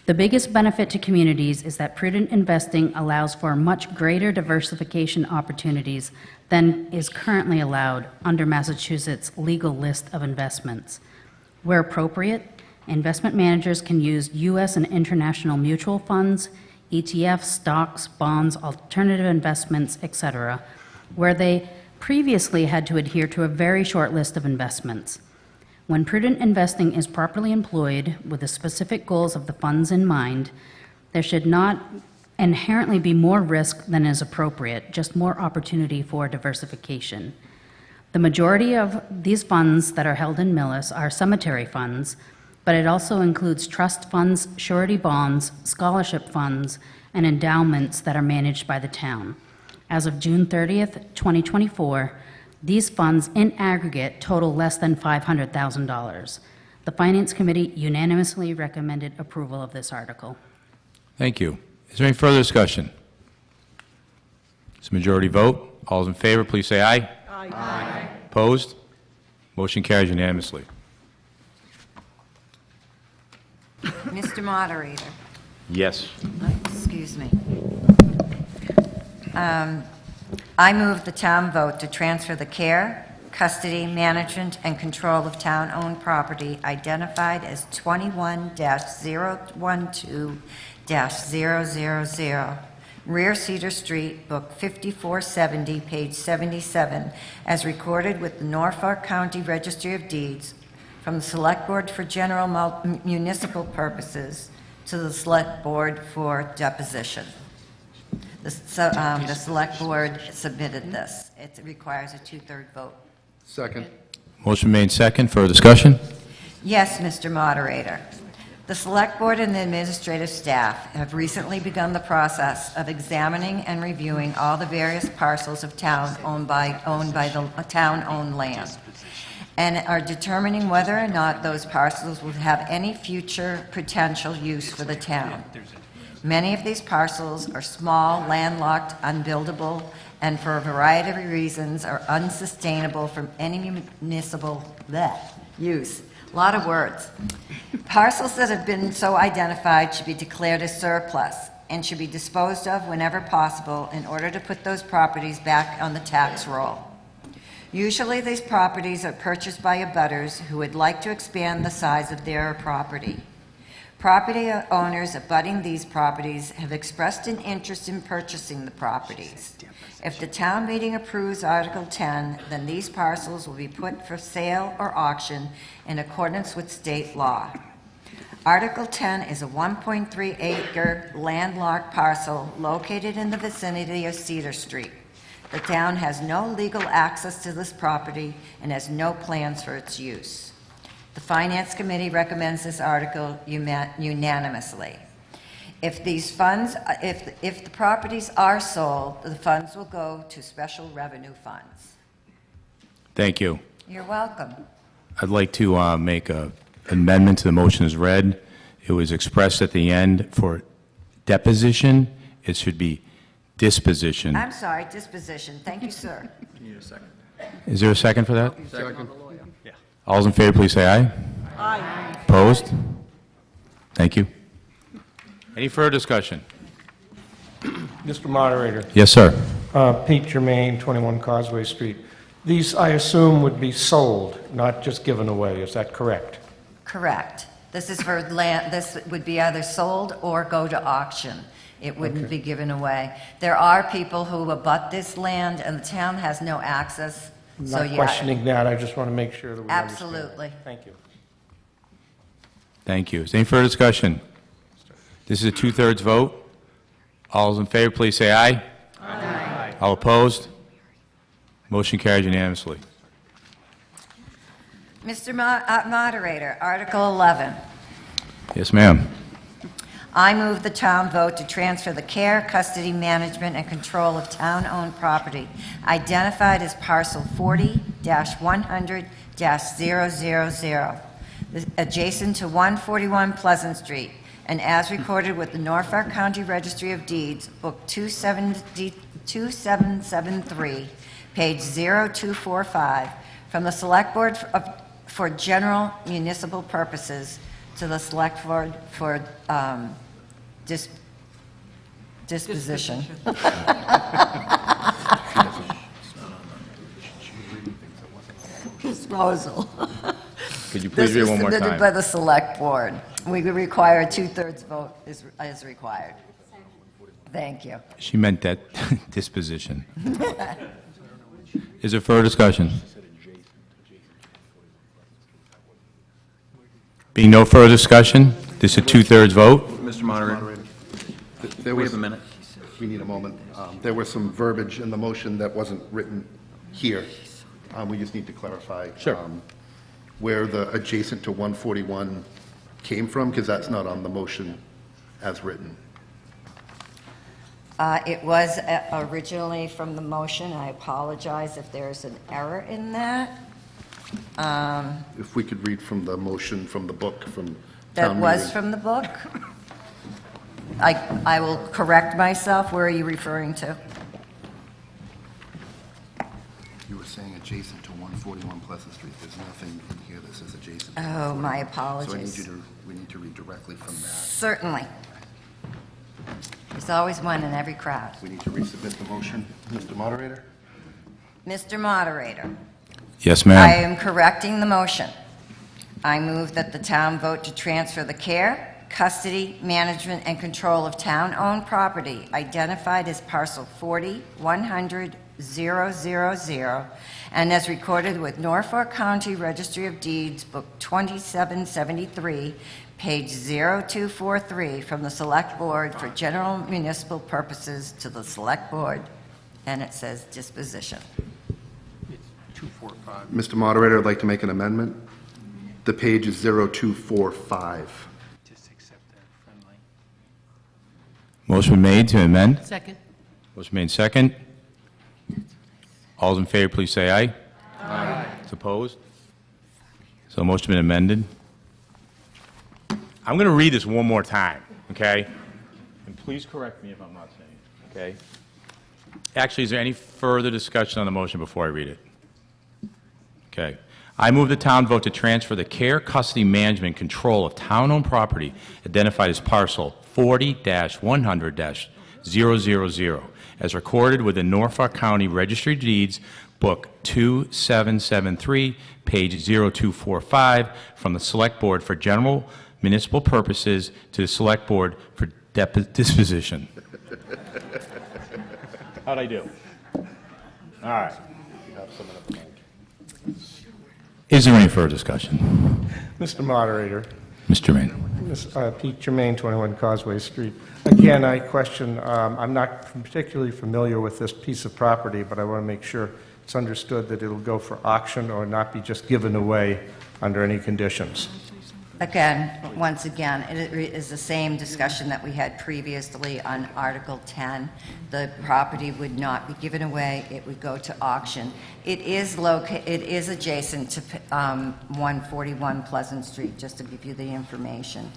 The biggest benefit to communities is that prudent investing allows for much greater diversification opportunities than is currently allowed under Massachusetts' legal list of investments. Where appropriate, investment managers can use U.S. and international mutual funds, ETFs, stocks, bonds, alternative investments, etc., where they previously had to adhere to a very short list of investments. When prudent investing is properly employed with the specific goals of the funds in mind, there should not inherently be more risk than is appropriate, just more opportunity for diversification. The majority of these funds that are held in Millis are cemetery funds, but it also includes trust funds, surety bonds, scholarship funds, and endowments that are managed by the town. As of June 30th, 2024, these funds in aggregate total less than $500,000. The Finance Committee unanimously recommended approval of this article. Thank you. Is there any further discussion? It's a majority vote. All those in favor, please say aye. Aye. Opposed? Motion carries unanimously. Mr. Moderator, Yes. excuse me. I move the town vote to transfer the care, custody, management, and control of town-owned property identified as 21-012-000, Rear Cedar Street, Book 5470, page 77, as recorded with the Norfolk County Registry of Deeds, from the Select Board for general municipal purposes to the Select Board for deposition. The Select Board submitted this. It requires a 2/3 vote. Second. Motion made second. Further discussion? Yes, Mr. Moderator. The Select Board and the administrative staff have recently begun the process of examining and reviewing all the various parcels of town owned by the town-owned land, and are determining whether or not those parcels will have any future potential use for the town. Many of these parcels are small, landlocked, unbuildable, and for a variety of reasons are unsustainable from any municipal use. A lot of words. Parcels that have been so identified should be declared as surplus. and should be disposed of whenever possible in order to put those properties back on the tax roll. Usually, these properties are purchased by abutters who would like to expand the size of their property. Property owners abutting these properties have expressed an interest in purchasing the properties. If the town meeting approves Article 10, then these parcels will be put for sale or auction in accordance with state law. Article 10 is a 1.3-acre landlocked parcel located in the vicinity of Cedar Street. The town has no legal access to this property and has no plans for its use. The Finance Committee recommends this article unanimously. If these funds, if the properties are sold, the funds will go to special revenue funds. Thank you. You're welcome. I'd like to make an amendment to the motion as read. It was expressed at the end for deposition. It should be disposition. I'm sorry, disposition. Thank you, sir. Is there a second for that? Second. All those in favor, please say aye. Aye. Opposed? Thank you. Any further discussion? Mr. Moderator, Yes, sir. Pete Germain, 21 Causeway Street. These, I assume, would be sold, not just given away. Is that correct? Correct. This is for land, this would be either sold or go to auction. It wouldn't be given away. There are people who abut this land, and the town has no access, so Not yeah. questioning that. I just want to make sure that we understand. Absolutely. Thank you. Thank you. Is there any further discussion? This is a two-thirds vote. All those in favor, please say aye. Aye. All opposed? Motion carried unanimously. Mr. Moderator, Article 11. Yes, ma'am. I move the town vote to transfer the care, custody, management, and control of town-owned property identified as parcel 40-100-000, adjacent to 141 Pleasant Street, and as recorded with the Norfolk County Registry of Deeds, Book 2773, page 0245, from the Select Board for general municipal purposes to the Select Board for disposition. Disposal. Could you please read it one more This was submitted time? by the Select Board. We would require a two-thirds vote is required. Thank you. She meant that disposition. Is there further discussion? Being no further discussion, this is a two-thirds vote. Mr. Moderator, There we was- have a minute. We need a moment. There was some verbiage in the motion that wasn't written here. We just need to clarify. Where the adjacent to 141 came from, because that's not on the motion as written. It was originally from the motion. I apologize if there's an error in that. If we could read from the motion, from the book, from That town was meeting. from the book. I will correct myself. Where are you referring to? You were saying adjacent to 141 Pleasant Street. There's nothing in here that says adjacent. to Oh, my 141. apologies. So we need to read directly from that. Certainly. There's always one in every crowd. We need to resubmit the motion, Mr. Moderator? Mr. Moderator, Yes, I ma'am. am correcting the motion. I move that the town vote to transfer the care, custody, management, and control of town-owned property identified as parcel 40-100-000, and as recorded with Norfolk County Registry of Deeds, Book 2773, page 0243, from the Select Board for general municipal purposes to the Select Board, and it says disposition. Mr. Moderator, I'd like to make an amendment. The page is 0245. Just accept that friendly. Motion been made to amend. Second. Motion made second. All those in favor, please say aye. Aye. Opposed? So motion been amended. I'm going to read this one more time, okay? And please correct me if I'm not saying it, okay? Actually, is there any further discussion on the motion before I read it? Okay. I move the town vote to transfer the care, custody, management, control of town-owned property identified as parcel 40-100-000 as recorded with the Norfolk County Registry of Deeds, Book 2773, page 0245, from the Select Board for general municipal purposes to the Select Board for disposition. How'd I do? All right. Is there any further discussion? Mr. Moderator. Mr. Maine. Pete Germain, 21 Causeway Street. Again, I question, I'm not particularly familiar with this piece of property, but I want to make sure it's understood that it'll go for auction or not be just given away under any conditions. Again, once again, it is the same discussion that we had previously on Article 10. The property would not be given away, it would go to auction. It is adjacent to 141 Pleasant Street, just to give you the information.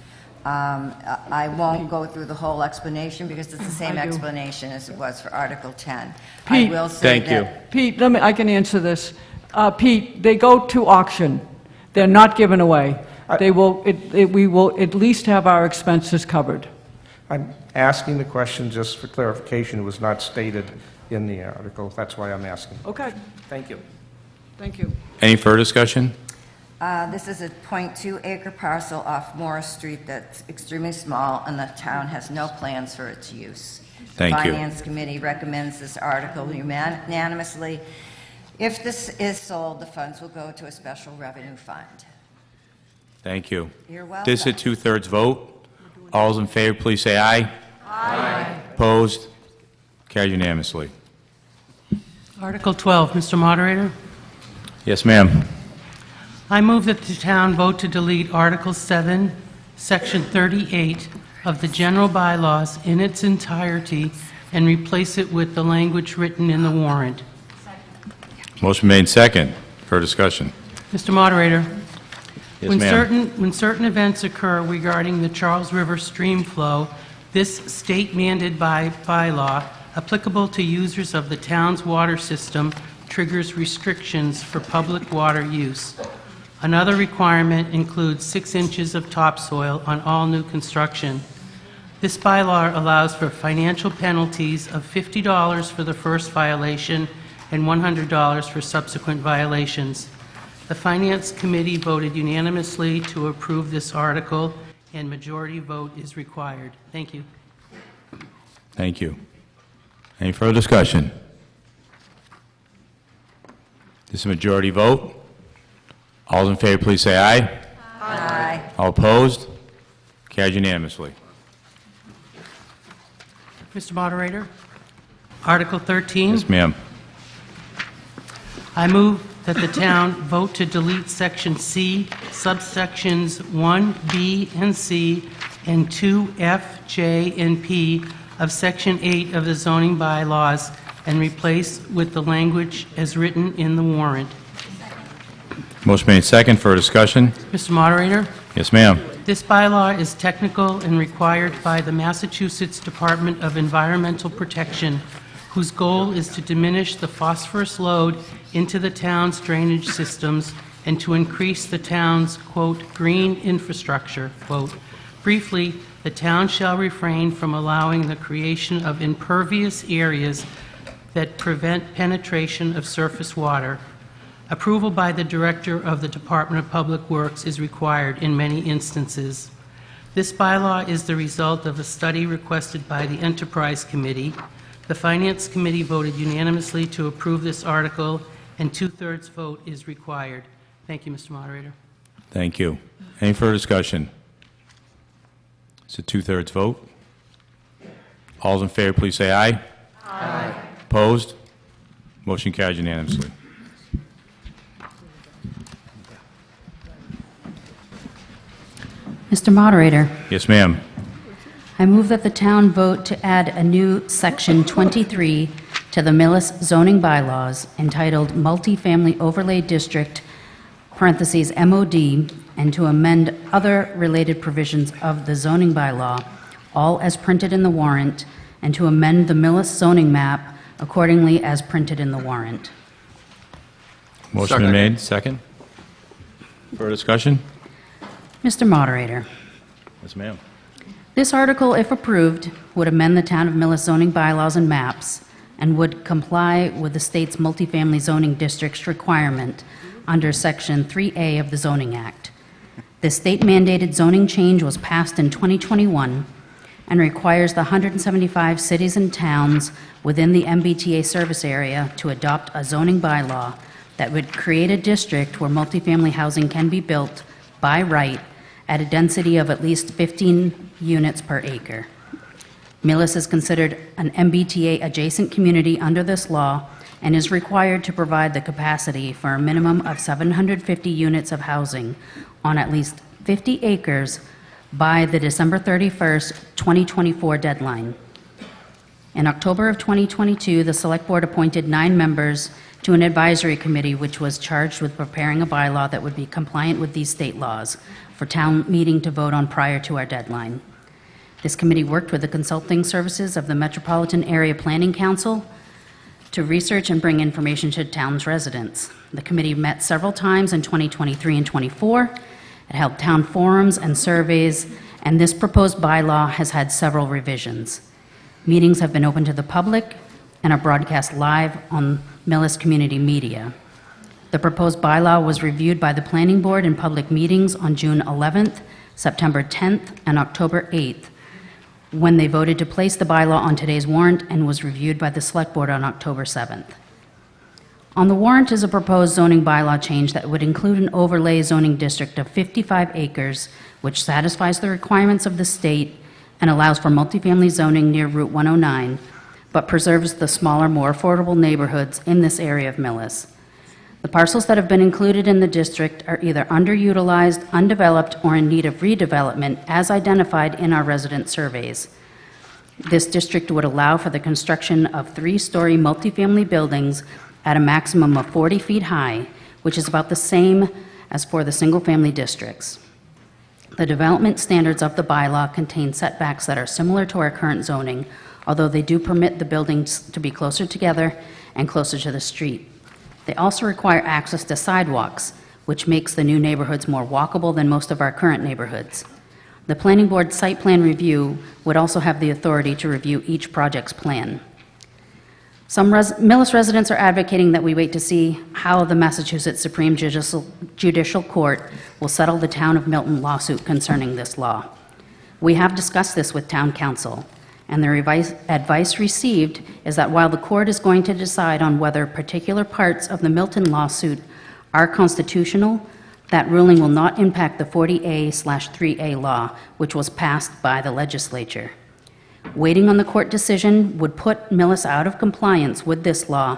I won't go through the whole explanation because it's the same explanation as it was for Article 10. Pete, I will say thank you. Pete, I can answer this. Pete, they go to auction. They're not given away. We will at least have our expenses covered. I'm asking the question just for clarification. It was not stated in the article. That's why I'm asking. Okay. Thank you. Thank you. Any further discussion? This is a .2-acre parcel off Morris Street that's extremely small, and the town has no plans for its use. Thank you. The Finance Committee recommends this article unanimously. If this is sold, the funds will go to a special revenue fund. Thank you. You're welcome. This is a two-thirds vote. All those in favor, please say aye. Aye. Opposed? Carried unanimously. Article 12, Mr. Moderator. Yes, ma'am. I move that the town vote to delete Article 7, Section 38 of the general bylaws in its entirety and replace it with the language written in the warrant. Motion made second. For discussion. Mr. Moderator. Yes, ma'am. When certain events occur regarding the Charles River stream flow, this state-mandated bylaw, applicable to users of the town's water system, triggers restrictions for public water use. Another requirement includes 6 inches of topsoil on all new construction. This bylaw allows for financial penalties of $50 for the first violation and $100 for subsequent violations. The Finance Committee voted unanimously to approve this article, and majority vote is required. Thank you. Thank you. Any further discussion? This is a majority vote. All those in favor, please say aye. Aye. All opposed? Carried unanimously. Mr. Moderator, Article 13. Yes, ma'am. I move that the town vote to delete Section C, subsections 1B and C, and 2F, J, and P of Section 8 of the zoning bylaws and replace with the language as written in the warrant. Motion made second. For discussion. Mr. Moderator, Yes, ma'am. this bylaw is technical and required by the Massachusetts Department of Environmental Protection, whose goal is to diminish the phosphorus load into the town's drainage systems and to increase the town's, quote, green infrastructure, quote. Briefly, the town shall refrain from allowing the creation of impervious areas that prevent penetration of surface water. Approval by the Director of the Department of Public Works is required in many instances. This bylaw is the result of a study requested by the Enterprise Committee. The Finance Committee voted unanimously to approve this article, and two-thirds vote is required. Thank you, Mr. Moderator. Thank you. Any further discussion? It's a two-thirds vote. All those in favor, please say aye. Aye. Opposed? Motion carried unanimously. Mr. Moderator, Yes, ma'am. I move that the town vote to add a new Section 23 to the Millis zoning bylaws entitled Multifamily Overlay District, parentheses, MOD, and to amend other related provisions of the zoning bylaw, all as printed in the warrant, and to amend the Millis zoning map accordingly as printed in the warrant. Motion been made, second. Further discussion? Mr. Moderator, Yes, ma'am. this article, if approved, would amend the Town of Millis zoning bylaws and maps and would comply with the state's multifamily zoning district's requirement under Section 3A of the Zoning Act. The state-mandated zoning change was passed in 2021 and requires the 175 cities and towns within the MBTA service area to adopt a zoning bylaw that would create a district where multifamily housing can be built by right at a density of at least 15 units per acre. Millis is considered an MBTA-adjacent community under this law and is required to provide the capacity for a minimum of 750 units of housing on at least 50 acres by the December 31st, 2024 deadline. In October of 2022, the Select Board appointed 9 members to an advisory committee which was charged with preparing a bylaw that would be compliant with these state laws for town meeting to vote on prior to our deadline. This committee worked with the consulting services of the Metropolitan Area Planning Council to research and bring information to town's residents. The committee met several times in 2023 and 24. It held town forums and surveys, and this proposed bylaw has had several revisions. Meetings have been open to the public and are broadcast live on Millis Community Media. The proposed bylaw was reviewed by the Planning Board in public meetings on June 11th, September 10th, and October 8th, when they voted to place the bylaw on today's warrant, and was reviewed by the Select Board on October 7th. On the warrant is a proposed zoning bylaw change that would include an overlay zoning district of 55 acres, which satisfies the requirements of the state and allows for multifamily zoning near Route 109, but preserves the smaller, more affordable neighborhoods in this area of Millis. The parcels that have been included in the district are either underutilized, undeveloped, or in need of redevelopment as identified in our resident surveys. This district would allow for the construction of 3-story multifamily buildings at a maximum of 40 feet high, which is about the same as for the single-family districts. The development standards of the bylaw contain setbacks that are similar to our current zoning, although they do permit the buildings to be closer together and closer to the street. They also require access to sidewalks, which makes the new neighborhoods more walkable than most of our current neighborhoods. The Planning Board site plan review would also have the authority to review each project's plan. Some Millis residents are advocating that we wait to see how the Massachusetts Supreme Judicial Court will settle the Town of Milton lawsuit concerning this law. We have discussed this with Town Council, and the advice received is that while the court is going to decide on whether particular parts of the Milton lawsuit are constitutional, that ruling will not impact the 40A/3A law, which was passed by the legislature. Waiting on the court decision would put Millis out of compliance with this law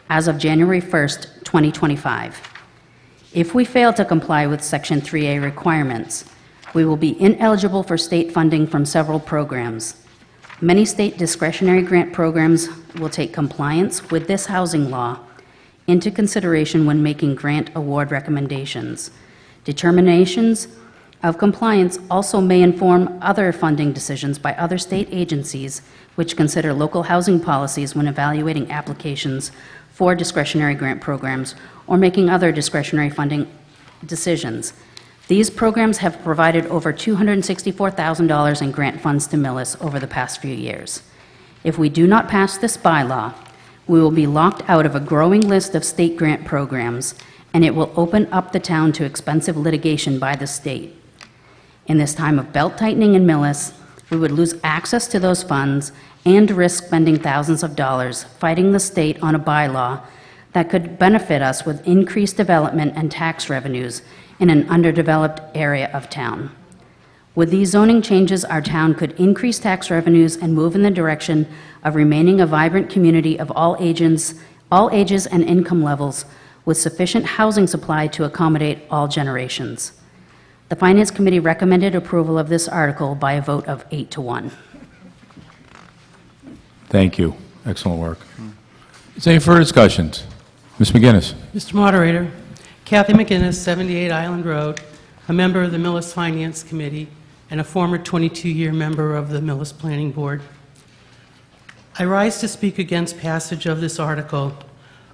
as of January 1st, 2025. If we fail to comply with Section 3A requirements, we will be ineligible for state funding from several programs. Many state discretionary grant programs will take compliance with this housing law into consideration when making grant award recommendations. Determinations of compliance also may inform other funding decisions by other state agencies which consider local housing policies when evaluating applications for discretionary grant programs or making other discretionary funding decisions. These programs have provided over $264,000 in grant funds to Millis over the past few years. If we do not pass this bylaw, we will be locked out of a growing list of state grant programs, and it will open up the town to expensive litigation by the state. In this time of belt-tightening in Millis, we would lose access to those funds and risk spending thousands of dollars fighting the state on a bylaw that could benefit us with increased development and tax revenues in an underdeveloped area of town. With these zoning changes, our town could increase tax revenues and move in the direction of remaining a vibrant community of all ages and income levels with sufficient housing supply to accommodate all generations. The Finance Committee recommended approval of this article by a vote of 8 to 1. Thank you. Excellent work. Is there any further discussions? Ms. McGinnis? Mr. Moderator, Kathy McGinnis, 78 Island Road, a member of the Millis Finance Committee and a former 22-year member of the Millis Planning Board. I rise to speak against passage of this article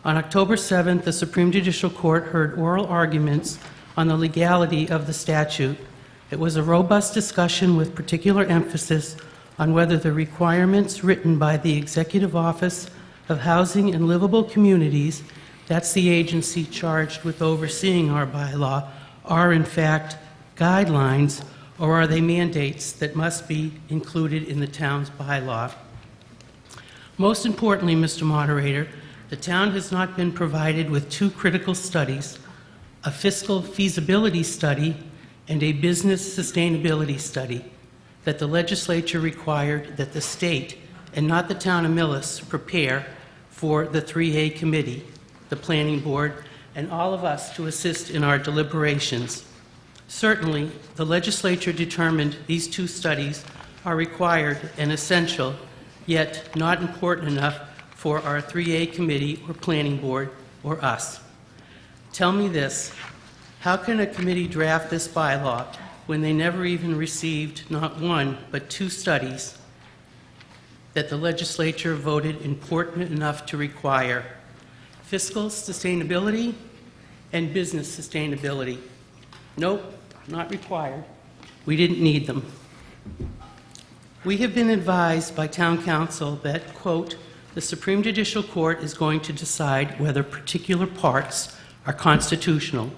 On October 7th, the Supreme Judicial Court heard oral arguments on the legality of the statute. It was a robust discussion with particular emphasis on whether the requirements written by the Executive Office of Housing and Livable Communities, that's the agency charged with overseeing our bylaw, are in fact guidelines, or are they mandates that must be included in the town's bylaw? Most importantly, Mr. Moderator, the town has not been provided with two critical studies, a fiscal feasibility study and a business sustainability study, that the legislature required that the state and not the town of Millis prepare for the 3A committee, the planning board, and all of us to assist in our deliberations. Certainly, the legislature determined these two studies are required and essential, yet not important enough for our 3A committee or planning board or us. Tell me this, how can a committee draft this bylaw when they never even received not one but two studies that the legislature voted important enough to require? Fiscal sustainability and business sustainability. Nope, not required. We didn't need them. We have been advised by town council that, quote, the Supreme Judicial Court is going to decide whether particular parts are constitutional.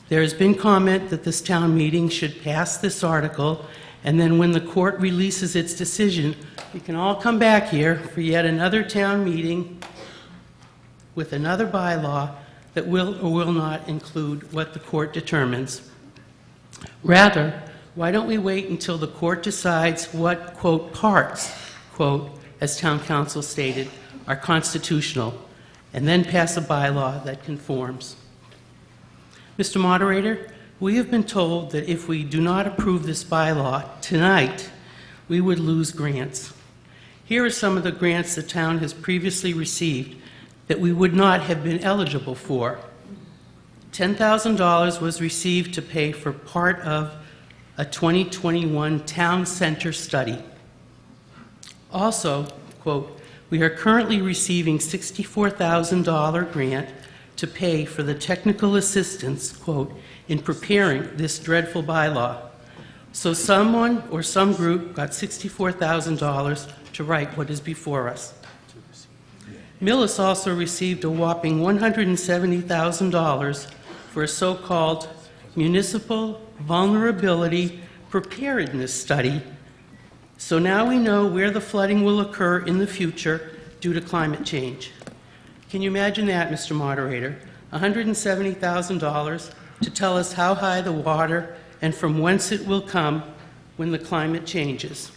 There has been comment that this town meeting should pass this article, and then when the court releases its decision, we can all come back here for yet another town meeting with another bylaw that will or will not include what the court determines. Rather, why don't we wait until the court decides what, quote, parts, quote, as town council stated, are constitutional, and then pass a bylaw that conforms. Mr. Moderator, we have been told that if we do not approve this bylaw tonight, we would lose grants. Here are some of the grants the town has previously received that we would not have been eligible for. $10,000 was received to pay for part of a 2021 town center study. Also, quote, we are currently receiving $64,000 grant to pay for the technical assistance, quote, in preparing this dreadful bylaw. So someone or some group got $64,000 to write what is before us. Millis also received a whopping $170,000 for a so-called municipal vulnerability preparedness study. So now we know where the flooding will occur in the future due to climate change. Can you imagine that, Mr. Moderator? $170,000 to tell us how high the water and from whence it will come when the climate changes.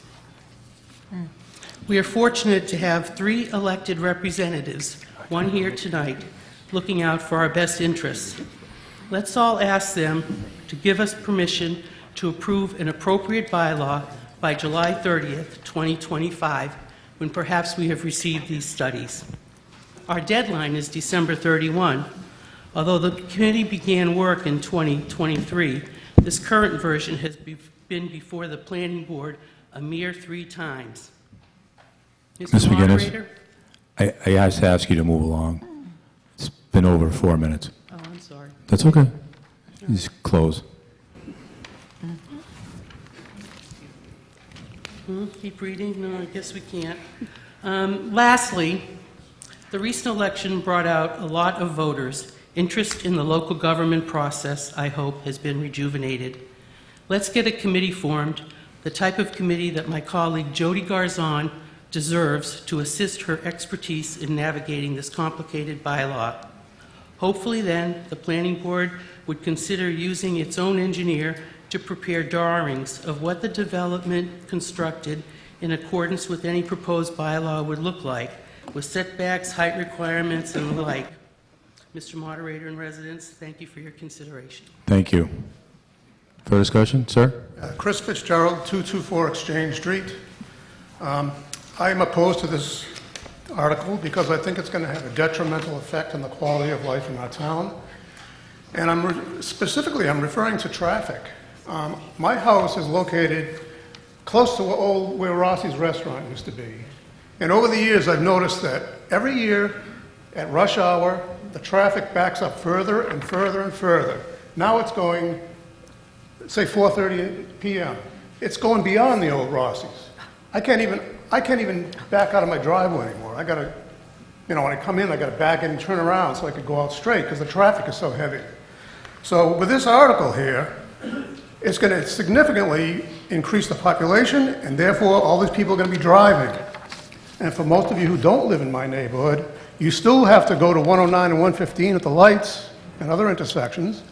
We are fortunate to have 3 elected representatives, one here tonight, looking out for our best interests. Let's all ask them to give us permission to approve an appropriate bylaw by July 30th, 2025, when perhaps we have received these studies. Our deadline is December 31. Although the committee began work in 2023, this current version has been before the planning board a mere 3 times. Ms. McGinnis, Moderator? I have to ask you to move along. It's been over 4 minutes. Oh, I'm sorry. That's okay. Just close. Keep reading? No, I guess we can't. Lastly, the recent election brought out a lot of voters. Interest in the local government process, I hope, has been rejuvenated. Let's get a committee formed, the type of committee that my colleague Jody Garzon deserves to assist her expertise in navigating this complicated bylaw. Hopefully then, the planning board would consider using its own engineer to prepare drawings of what the development constructed in accordance with any proposed bylaw would look like, with setbacks, height requirements, and the like. Mr. Moderator and residents, thank you for your consideration. Thank you. Further discussion, sir? Chris Fitzgerald, 224 Exchange Street. I'm opposed to this article because I think it's going to have a detrimental effect on the quality of life in our town. And I'm referring to traffic. My house is located close to where Rossi's restaurant used to be. And over the years, I've noticed that every year At rush hour, the traffic backs up further and further and further. Now it's going, say, 4:30 p.m. It's going beyond the old Rossi's. I can't even back out of my driveway anymore. I gotta, when I come in, I gotta back in and turn around so I could go out straight because the traffic is so heavy. So with this article here, it's going to significantly increase the population, and therefore all these people are going to be driving. And for most of you who don't live in my neighborhood, you still have to go to 109 and 115 at the lights and other intersections,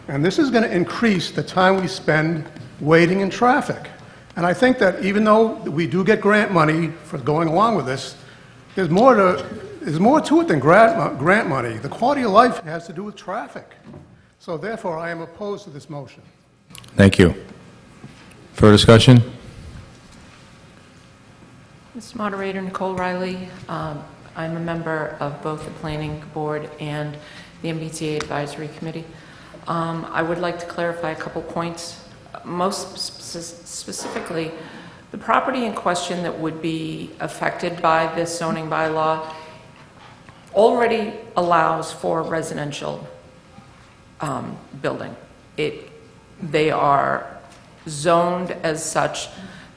and this is going to increase the time we spend waiting in traffic. And I think that even though we do get grant money for going along with this, there's more to it than grant money. The quality of life has to do with traffic. So therefore, I am opposed to this motion. Thank you. Further discussion? Mr. Moderator, Nicole Riley. I'm a member of both the Planning Board and the MBTA Advisory Committee. I would like to clarify a couple points. Most specifically, the property in question that would be affected by this zoning bylaw already allows for residential building. They are zoned as such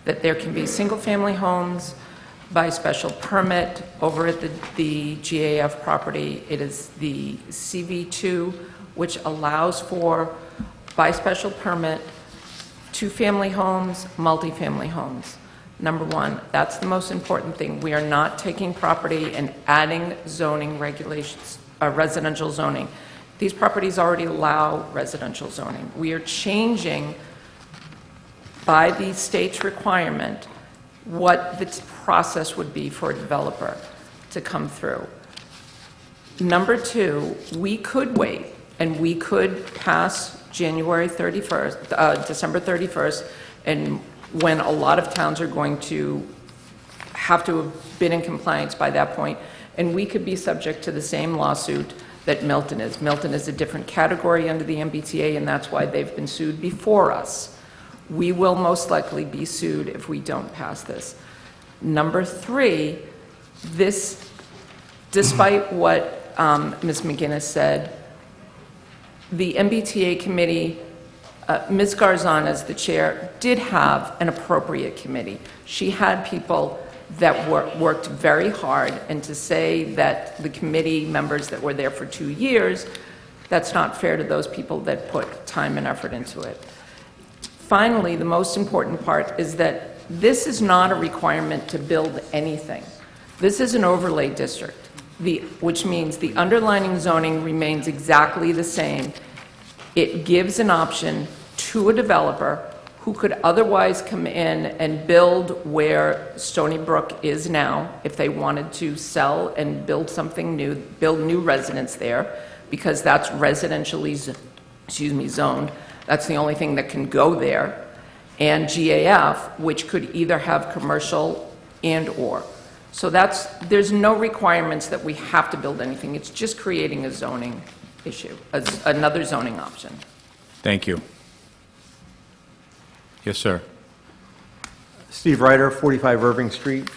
that there can be single-family homes by special permit. Over at the GAF property, it is the CV2, which allows for, by special permit, two-family homes, multifamily homes. Number one, that's the most important thing. We are not taking property and adding zoning regulations, residential zoning. These properties already allow residential zoning. We are changing, by the state's requirement, what the process would be for a developer to come through. Number two, we could wait, and we could pass December 31st, and when a lot of towns are going to have to have been in compliance by that point, and we could be subject to the same lawsuit that Milton is. Milton is a different category under the MBTA, and that's why they've been sued before us. We will most likely be sued if we don't pass this. Number three, this, despite what Ms. McGinnis said, the MBTA committee, Ms. Garzon as the chair, did have an appropriate committee. She had people that worked very hard, and to say that the committee members that were there for 2 years, that's not fair to those people that put time and effort into it. Finally, the most important part is that this is not a requirement to build anything. This is an overlay district, which means the underlying zoning remains exactly the same. It gives an option to a developer who could otherwise come in and build where Stony Brook is now, if they wanted to sell and build something new, build new residents there, because that's residentially zoned. That's the only thing that can go there. And GAF, which could either have commercial and or. So there's no requirements that we have to build anything. It's just creating a zoning issue, another zoning option. Thank you. Yes, sir. Steve Ryder, 45 Irving Street.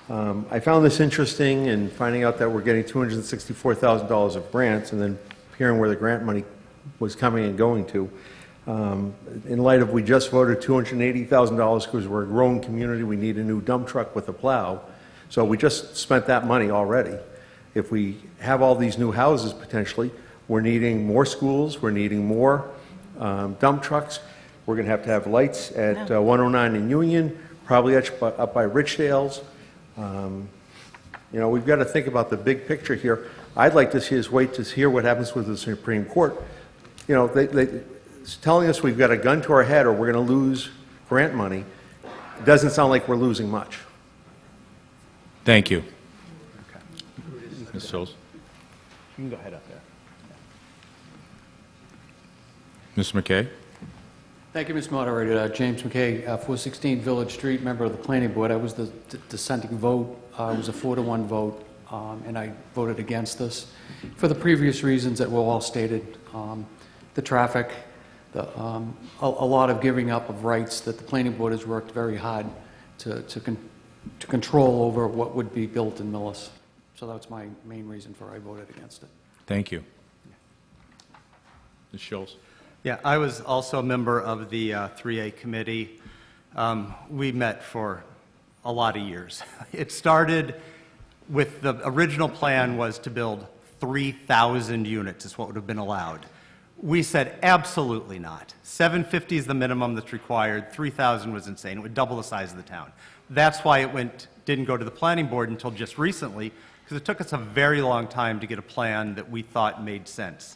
I found this interesting in finding out that we're getting $264,000 of grants and then hearing where the grant money was coming and going to. In light of we just voted $280,000 because we're a growing community, we need a new dump truck with a plow. So we just spent that money already. If we have all these new houses potentially, we're needing more schools, we're needing more dump trucks. We're going to have lights at 109 in Union, probably up by Richdale's. We've got to think about the big picture here. I'd like to see us wait to hear what happens with the Supreme Court. It's telling us we've got a gun to our head or we're going to lose grant money. It doesn't sound like we're losing much. Thank you. Ms. Sills. You can go ahead up there. Mr. McKay. Thank you, Mr. Moderator. James McKay, 416 Village Street, member of the Planning Board. I was the dissenting vote. It was a 4-to-1 vote, and I voted against this for the previous reasons that were all stated. The traffic, a lot of giving up of rights that the Planning Board has worked very hard to control over what would be built in Millis. So that's my main reason for I voted against it. Thank you. Ms. Schultz? Yeah, I was also a member of the 3A committee. We met for a lot of years. It started with the original plan was to build 3,000 units is what would have been allowed. We said absolutely not. 750 is the minimum that's required. 3,000 was insane. It would double the size of the town. That's why it didn't go to the planning board until just recently, because it took us a very long time to get a plan that we thought made sense.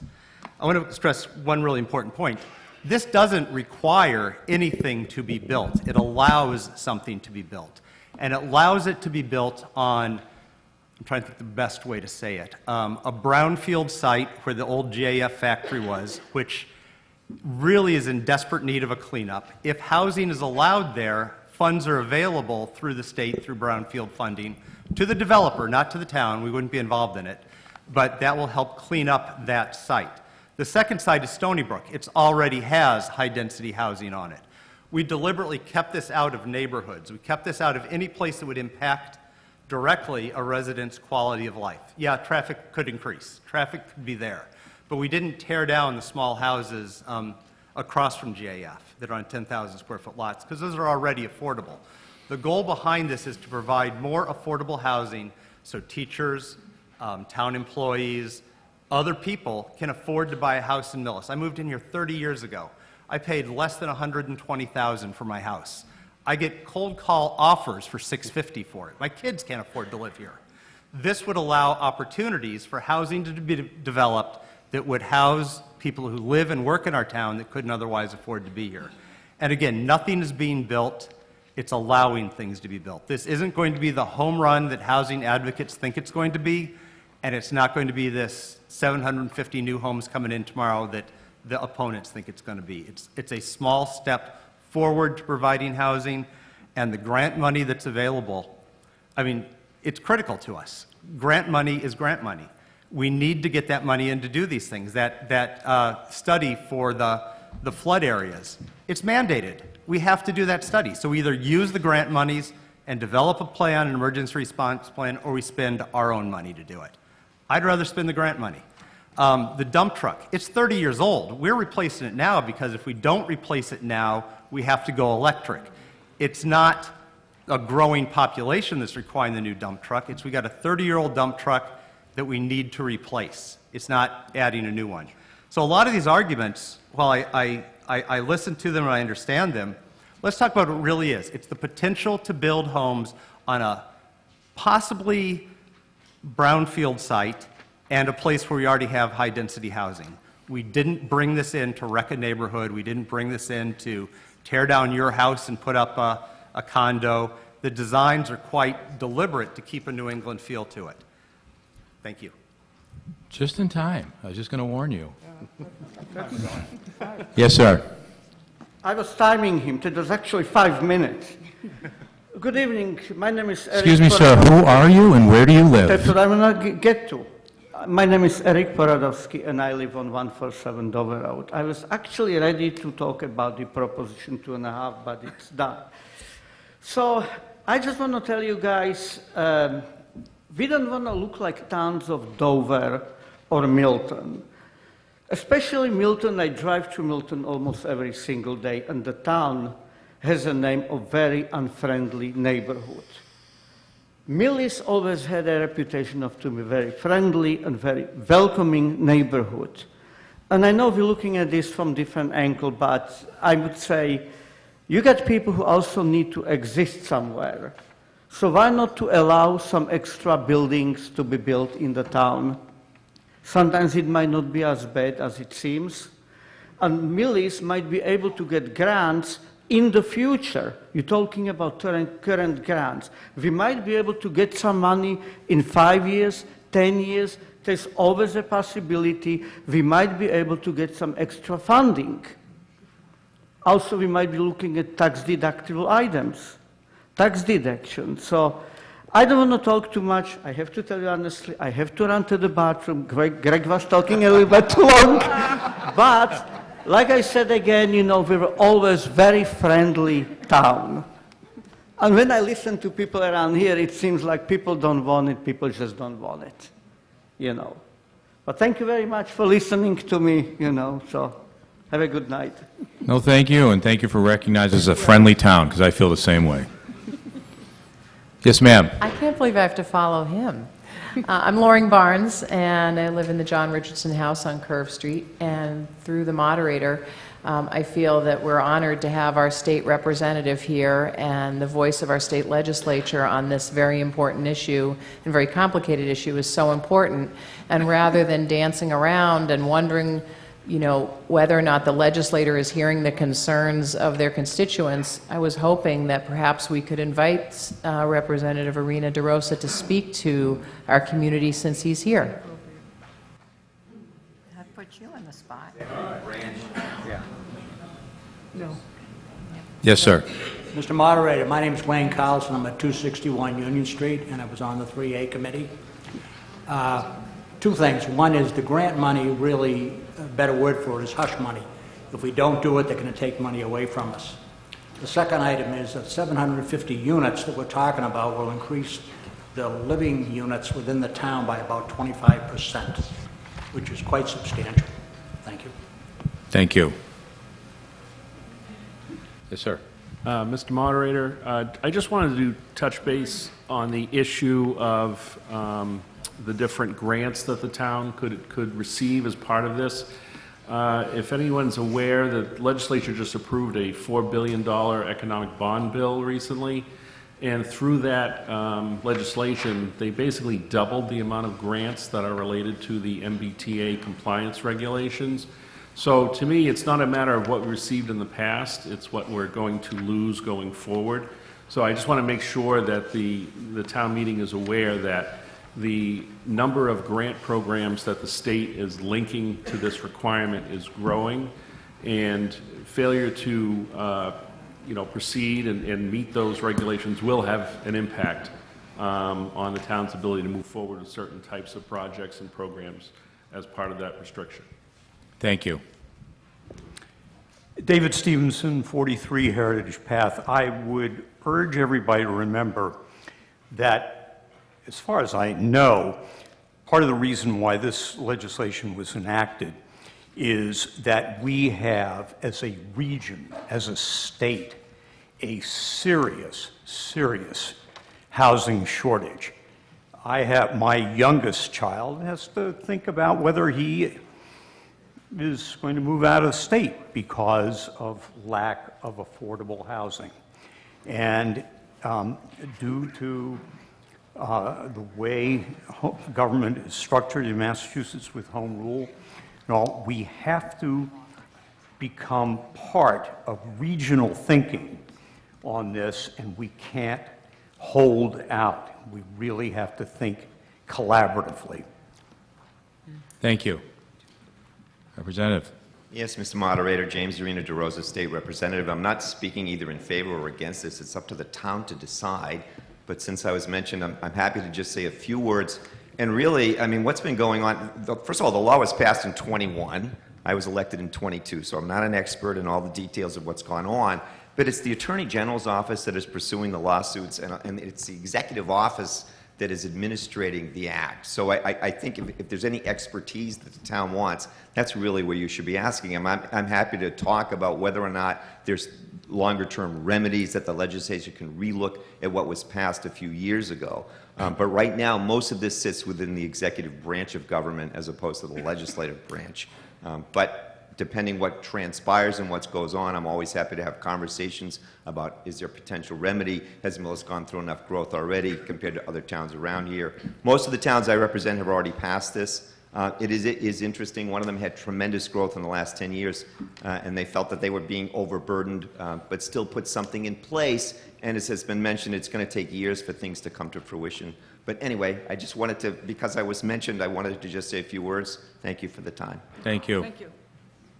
I want to stress one really important point. This doesn't require anything to be built. It allows something to be built. And it allows it to be built on, I'm trying to think the best way to say it, a brownfield site where the old GAF factory was, which really is in desperate need of a cleanup. If housing is allowed there, funds are available through the state, through brownfield funding, to the developer, not to the town. We wouldn't be involved in it. But that will help clean up that site. The second site is Stony Brook. It already has high-density housing on it. We deliberately kept this out of neighborhoods. We kept this out of any place that would impact directly a resident's quality of life. Yeah, traffic could increase. Traffic could be there. But we didn't tear down the small houses across from GAF that are on 10,000 square foot lots, because those are already affordable. The goal behind this is to provide more affordable housing so teachers, town employees, other people can afford to buy a house in Millis. I moved in here 30 years ago. I paid less than $120,000 for my house. I get cold call offers for $650 for it. My kids can't afford to live here. This would allow opportunities for housing to be developed that would house people who live and work in our town that couldn't otherwise afford to be here. And again, nothing is being built. It's allowing things to be built. This isn't going to be the home run that housing advocates think it's going to be, and it's not going to be this 750 new homes coming in tomorrow that the opponents think it's going to be. It's a small step forward to providing housing, and the grant money that's available, I mean, it's critical to us. Grant money is grant money. We need to get that money in to do these things. That study for the flood areas, it's mandated. We have to do that study. So we either use the grant monies and develop a plan, an emergency response plan, or we spend our own money to do it. I'd rather spend the grant money. The dump truck, it's 30 years old. We're replacing it now because if we don't replace it now, we have to go electric. It's not a growing population that's requiring the new dump truck. We got a 30-year-old dump truck that we need to replace. It's not adding a new one. So a lot of these arguments, while I listen to them and I understand them, let's talk about what it really is. It's the potential to build homes on a possibly brownfield site and a place where we already have high-density housing. We didn't bring this in to wreck a neighborhood. We didn't bring this in to tear down your house and put up a condo. The designs are quite deliberate to keep a New England feel to it. Thank you. Just in time. I was just going to warn you. Yes, sir. I was timing him. It was actually 5 minutes. Good evening. My name is Eric. Excuse me, sir. Who are you and where do you live? That's what I'm going to get to. My name is Eric Poradowski, and I live on 147 Dover Road. I was actually ready to talk about the Proposition 2.5, but it's done. So I just want to tell you guys, we don't want to look like towns of Dover or Milton. Especially Milton. I drive to Milton almost every single day, and the town has a name of very unfriendly neighborhood. Millis always had a reputation of to be very friendly and very welcoming neighborhood. And I know we're looking at this from different angle, but I would say you got people who also need to exist somewhere. So why not to allow some extra buildings to be built in the town? Sometimes it might not be as bad as it seems. And Millis might be able to get grants in the future. You're talking about current grants. We might be able to get some money in 5 years, 10 years. There's always a possibility we might be able to get some extra funding. Also, we might be looking at tax deductible items, tax deduction. So I don't want to talk too much. I have to tell you honestly, I have to run to the bathroom. Greg was talking a little bit too long. But like I said again, you know, we were always very friendly town. And when I listen to people around here, it seems like people don't want it, people just don't want it, you know. But thank you very much for listening to me, you know, so have a good night. No, thank you, and thank you for recognizing us as a friendly town, because I feel the same way. Yes, ma'am. I can't believe I have to follow him. I'm Loring Barnes, and I live in the John Richardson House on Curve Street. And through the moderator, I feel that we're honored to have our state representative here and the voice of our state legislature on this very important issue and very complicated issue is so important. And rather than dancing around and wondering, you know, whether or not the legislator is hearing the concerns of their constituents, I was hoping that perhaps we could invite Representative Irina DeRosa to speak to our community since he's here. That puts you on the spot. No. Yes, sir. Mr. Moderator, my name is Wayne Carlson. I'm at 261 Union Street, and I was on the 3A committee. Two things. One is the grant money, really, a better word for it is hush money. If we don't do it, they're going to take money away from us. The second item is that 750 units that we're talking about will increase the living units within the town by about 25%, which is quite substantial. Thank you. Thank you. Yes, sir. Mr. Moderator, I just wanted to touch base on the issue of the different grants that the town could receive as part of this. If anyone's aware, the legislature just approved a $4 billion economic bond bill recently, and through that legislation, they basically doubled the amount of grants that are related to the MBTA compliance regulations. So to me, it's not a matter of what we received in the past, it's what we're going to lose going forward. So I just want to make sure that the town meeting is aware that the number of grant programs that the state is linking to this requirement is growing, and failure to proceed and meet those regulations will have an impact on the town's ability to move forward with certain types of projects and programs as part of that restriction. Thank you. David Stevenson, 43 Heritage Path. I would urge everybody to remember that, as far as I know, part of the reason why this legislation was enacted is that we have, as a region, as a state, a serious, serious housing shortage. I have, my youngest child has to think about whether he is going to move out of the state because of lack of affordable housing. And due to the way government is structured in Massachusetts with home rule, we have to become part of regional thinking on this, and we can't hold out. We really have to think collaboratively. Thank you. Representative. Yes, Mr. Moderator, James Irina DeRosa, State Representative. I'm not speaking either in favor or against this. It's up to the town to decide. But since I was mentioned, I'm happy to just say a few words. And really, I mean, what's been going on, first of all, the law was passed in 21. I was elected in 22, so I'm not an expert in all the details of what's gone on. But it's the Attorney General's office that is pursuing the lawsuits, and it's the executive office that is administrating the act. So I think if there's any expertise that the town wants, that's really where you should be asking them. I'm happy to talk about whether or not there's longer-term remedies that the legislature can relook at what was passed a few years ago. But right now, most of this sits within the executive branch of government as opposed to the legislative branch. But depending what transpires and what goes on, I'm always happy to have conversations about is there potential remedy? Has Millis gone through enough growth already compared to other towns around here? Most of the towns I represent have already passed this. It is interesting. One of them had tremendous growth in the last 10 years, and they felt that they were being overburdened, but still put something in place. And as has been mentioned, it's going to take years for things to come to fruition. But anyway, I just wanted to, because I was mentioned, I wanted to just say a few words. Thank you for the time. Thank you. Thank you.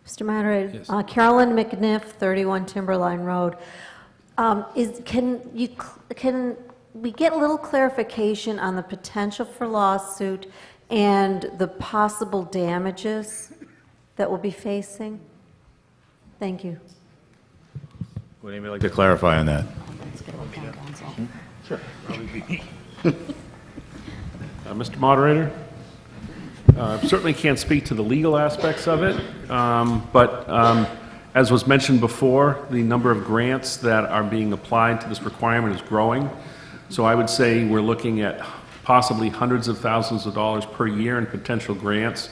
Mr. Moderator, Yes. Carolyn McNiff, 31 Timberline Road. Can we get a little clarification on the potential for lawsuit and the possible damages that we'll be facing? Thank you. Would anybody like to clarify on that? Sure. Mr. Moderator, certainly can't speak to the legal aspects of it, but as was mentioned before, the number of grants that are being applied to this requirement is growing. So I would say we're looking at possibly hundreds of thousands of dollars per year in potential grants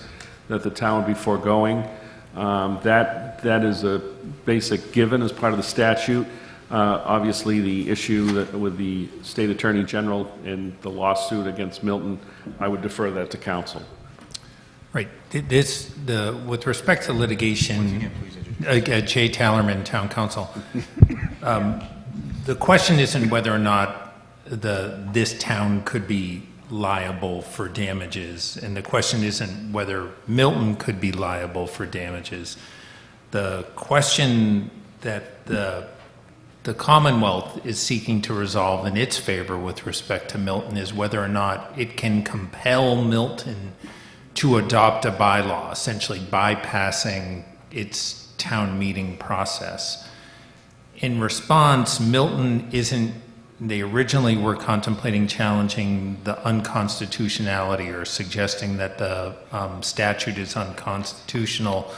that the town would be foregoing. That is a basic given as part of the statute. Obviously, the issue with the State Attorney General and the lawsuit against Milton, I would defer that to counsel. Right. With respect to litigation, Jay Tallerman, Town Council, the question isn't whether or not this town could be liable for damages, and the question isn't whether Milton could be liable for damages. The question that the Commonwealth is seeking to resolve in its favor with respect to Milton is whether or not it can compel Milton to adopt a bylaw, essentially bypassing its town meeting process. In response, Milton they originally were contemplating challenging the unconstitutionality or suggesting that the statute is unconstitutional.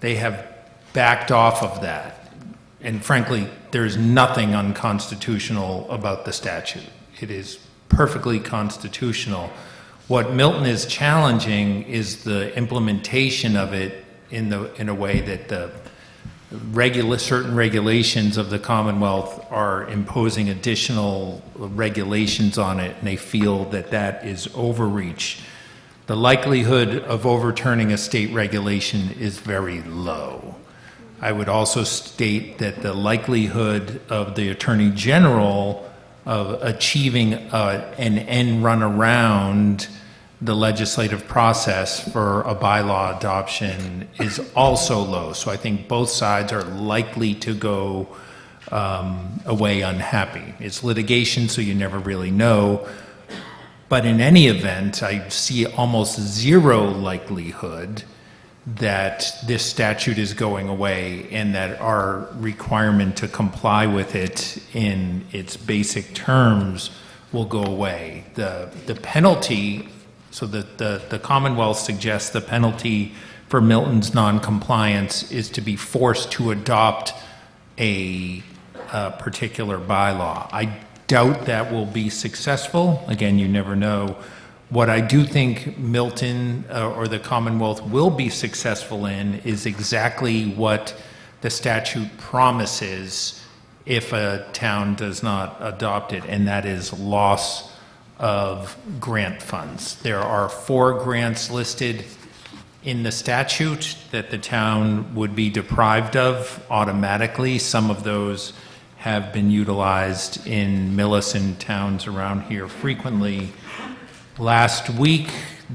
They have backed off of that. And frankly, there's nothing unconstitutional about the statute. It is perfectly constitutional. What Milton is challenging is the implementation of it in a way that the certain regulations of the Commonwealth are imposing additional regulations on it, and they feel that that is overreach. The likelihood of overturning a state regulation is very low. I would also state that the likelihood of the Attorney General of achieving an end run around the legislative process for a bylaw adoption is also low. So I think both sides are likely to go away unhappy. It's litigation, so you never really know. But in any event, I see almost zero likelihood that this statute is going away and that our requirement to comply with it in its basic terms will go away. The penalty, so the Commonwealth suggests the penalty for Milton's noncompliance is to be forced to adopt a particular bylaw. I doubt that will be successful. Again, you never know. What I do think Milton or the Commonwealth will be successful in is exactly what the statute promises if a town does not adopt it, and that is loss of grant funds. There are 4 grants listed in the statute that the town would be deprived of automatically. Some of those have been utilized in Millis and towns around here frequently. Last week,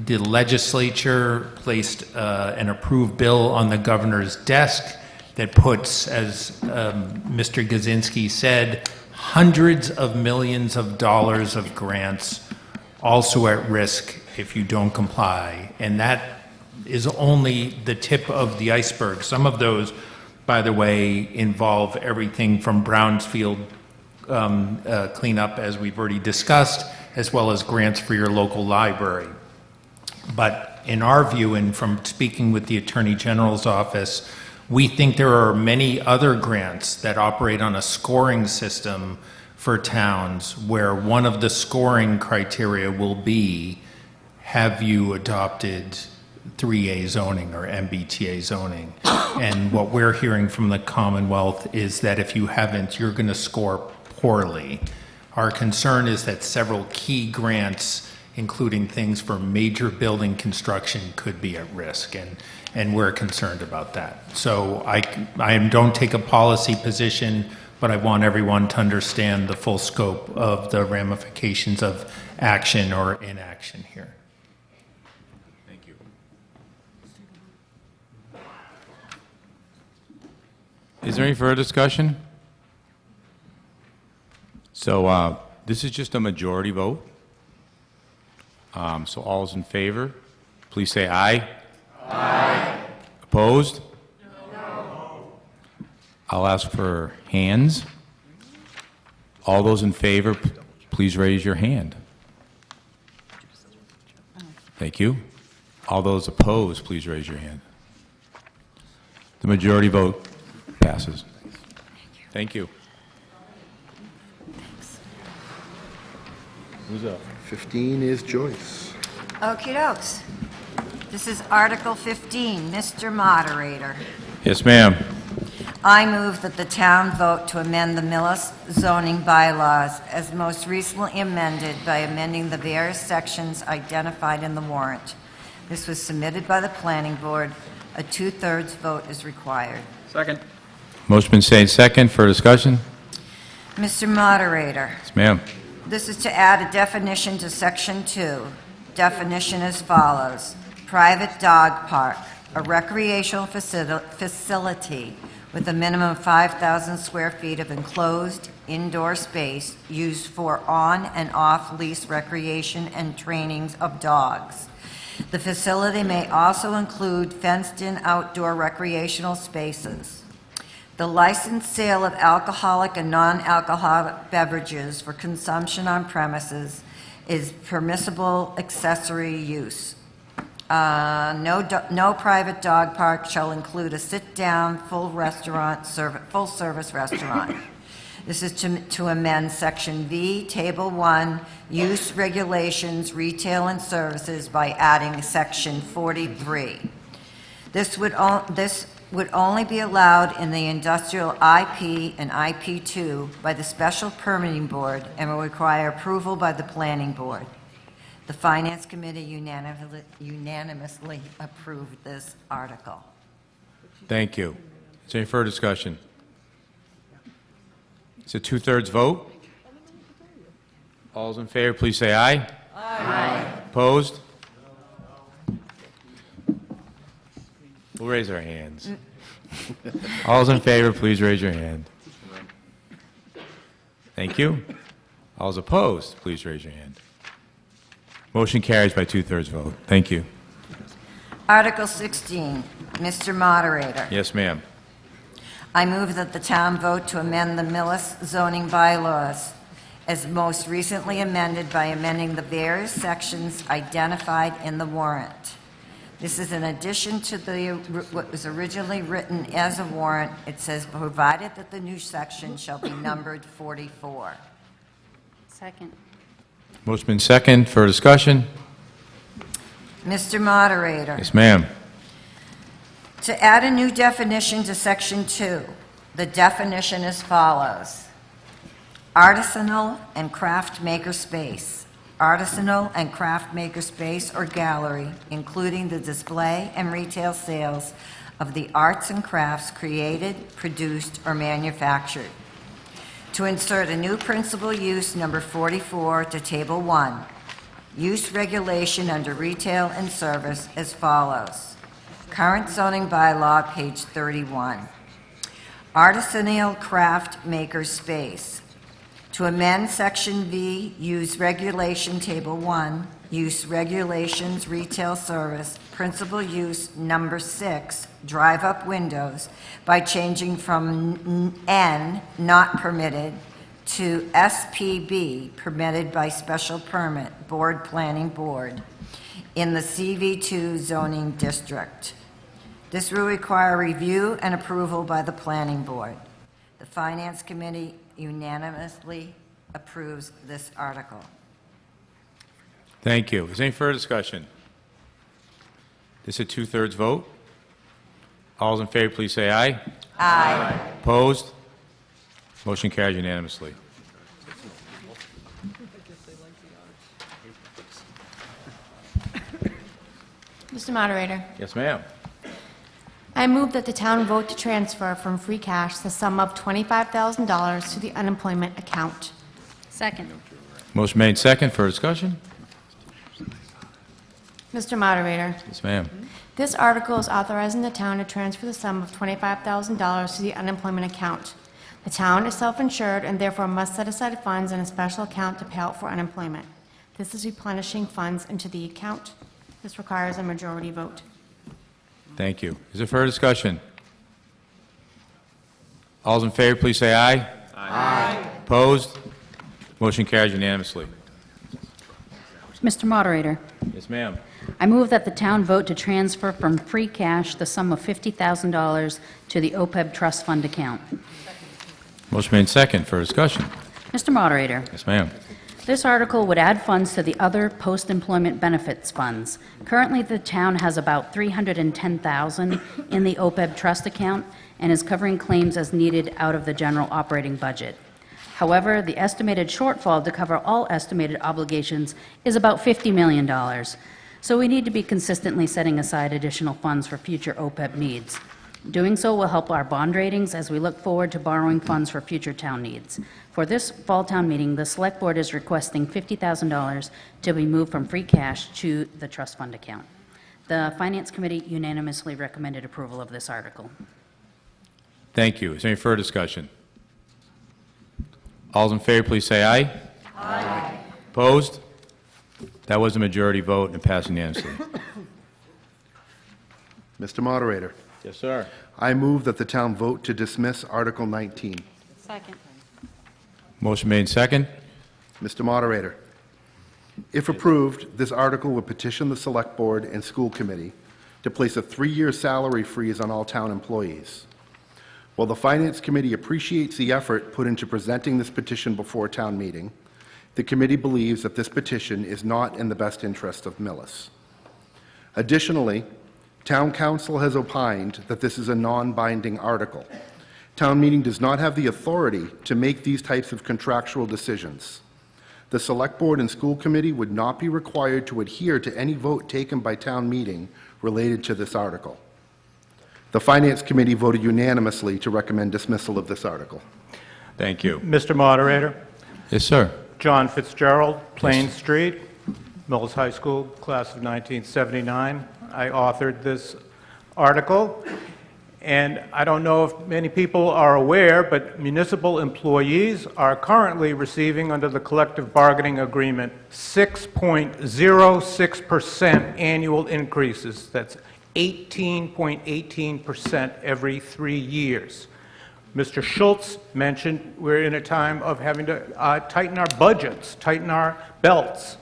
the legislature placed an approved bill on the governor's desk that puts, as Mr. Gazinski said, hundreds of millions of dollars of grants also at risk if you don't comply. And that is only the tip of the iceberg. Some of those, by the way, involve everything from Brownsfield cleanup, as we've already discussed, as well as grants for your local library. But in our view, and from speaking with the Attorney General's office, we think there are many other grants that operate on a scoring system for towns where one of the scoring criteria will be, have you adopted 3A zoning or MBTA zoning? And what we're hearing from the Commonwealth is that if you haven't, you're going to score poorly. Our concern is that several key grants, including things for major building construction, could be at risk, and we're concerned about that. So I don't take a policy position, but I want everyone to understand the full scope of the ramifications of action or inaction here. Thank you. Is there any further discussion? So this is just a majority vote. So all is in favor, please say aye. Aye. Opposed? No. I'll ask for hands. All those in favor, please raise your hand. Thank you. All those opposed, please raise your hand. The majority vote passes. Thank you. Who's up? 15 is Joyce. Okey dokes. This is Article 15, Mr. Moderator. Yes, ma'am. I move that the town vote to amend the Millis zoning bylaws as most recently amended by amending the various sections identified in the warrant. This was submitted by the planning board. A 2/3 vote is required. Second. Motion been made second for discussion. Mr. Moderator, Yes, ma'am. this is to add a definition to Section 2. Definition as follows. Private dog park, a recreational facility with a minimum of 5,000 square feet of enclosed indoor space used for on- and off-lease recreation and trainings of dogs. The facility may also include fenced-in outdoor recreational spaces. The licensed sale of alcoholic and non-alcoholic beverages for consumption on premises is permissible accessory use. No private dog park shall include a sit-down, full-service restaurant. This is to amend Section V, Table 1, Use Regulations, Retail and Services by adding Section 43. This would only be allowed in the industrial IP and IP2 by the Special Permitting Board and will require approval by the Planning Board. The Finance Committee unanimously approved this article. Thank you. Is there any further discussion? It's a 2/3 vote. All those in favor, please say aye. Aye. Opposed? We'll raise our hands. All those in favor, please raise your hand. Thank you. All those opposed, please raise your hand. Motion carries by 2/3 vote. Thank you. Article 16, Mr. Moderator. Yes, ma'am. I move that the town vote to amend the Millis zoning bylaws as most recently amended by amending the various sections identified in the warrant. This is in addition to what was originally written as a warrant. It says, provided that the new section shall be numbered 44. Second. Motion been second for discussion. Mr. Moderator. Yes, ma'am. To add a new definition to Section 2, the definition as follows. Artisanal and craft maker space. Artisanal and craft maker space or gallery, including the display and retail sales of the arts and crafts created, produced, or manufactured. To insert a new principal use, number 44, to Table 1. Use regulation under retail and service as follows. Current zoning bylaw, page 31. Artisanal craft maker space. To amend Section V, use regulation, Table 1, use regulations, retail service, principal use, number 6, drive-up windows, by changing from N, not permitted, to SPB, permitted by special permit, Board Planning Board, in the CV2 zoning district. This will require review and approval by the Planning Board. The Finance Committee unanimously approves this article. Thank you. Is there any further discussion? This is a 2/3 vote. All those in favor, please say aye. Aye. Opposed? Motion carries unanimously. Mr. Moderator, Yes, ma'am. I move that the town vote to transfer from free cash the sum of $25,000 to the unemployment account. Second. Motion made second for discussion. Mr. Moderator, Yes, ma'am. this article is authorizing the town to transfer the sum of $25,000 to the unemployment account. The town is self-insured and therefore must set aside funds in a special account to pay out for unemployment. This is replenishing funds into the account. This requires a majority vote. Thank you. Is there further discussion? All those in favor, please say aye. Aye. Opposed? Motion carries unanimously. Mr. Moderator, Yes, ma'am. I move that the town vote to transfer from free cash the sum of $50,000 to the OPEB trust fund account. Motion made second for discussion. Mr. Moderator, Yes, ma'am. this article would add funds to the other post-employment benefits funds. Currently, the town has about $310,000 in the OPEB trust account and is covering claims as needed out of the general operating budget. However, the estimated shortfall to cover all estimated obligations is about $50 million. So we need to be consistently setting aside additional funds for future OPEB needs. Doing so will help our bond ratings as we look forward to borrowing funds for future town needs. For this fall town meeting, the Select Board is requesting $50,000 to be moved from free cash to the trust fund account. The Finance Committee unanimously recommended approval of this article. Thank you. Is there any further discussion? All in favor, please say aye. Aye. Opposed? That was a majority vote and passed unanimously. Mr. Moderator, Yes, sir. I move that the town vote to dismiss Article 19. Second. Motion made second. Mr. Moderator, if approved, this article would petition the Select Board and School Committee to place a 3-year salary freeze on all town employees. While the Finance Committee appreciates the effort put into presenting this petition before town meeting, the committee believes that this petition is not in the best interest of Millis. Additionally, Town Council has opined that this is a non-binding article. Town meeting does not have the authority to make these types of contractual decisions. The Select Board and School Committee would not be required to adhere to any vote taken by town meeting related to this article. The Finance Committee voted unanimously to recommend dismissal of this article. Thank you. Mr. Moderator, Yes, sir. John Fitzgerald, Plain Street, Millis High School, class of 1979. I authored this article, and I don't know if many people are aware, but municipal employees are currently receiving under the collective bargaining agreement 6.06% annual increases. That's 18.18% every 3 years. Mr. Schultz mentioned we're in a time of having to tighten our budgets, tighten our belts.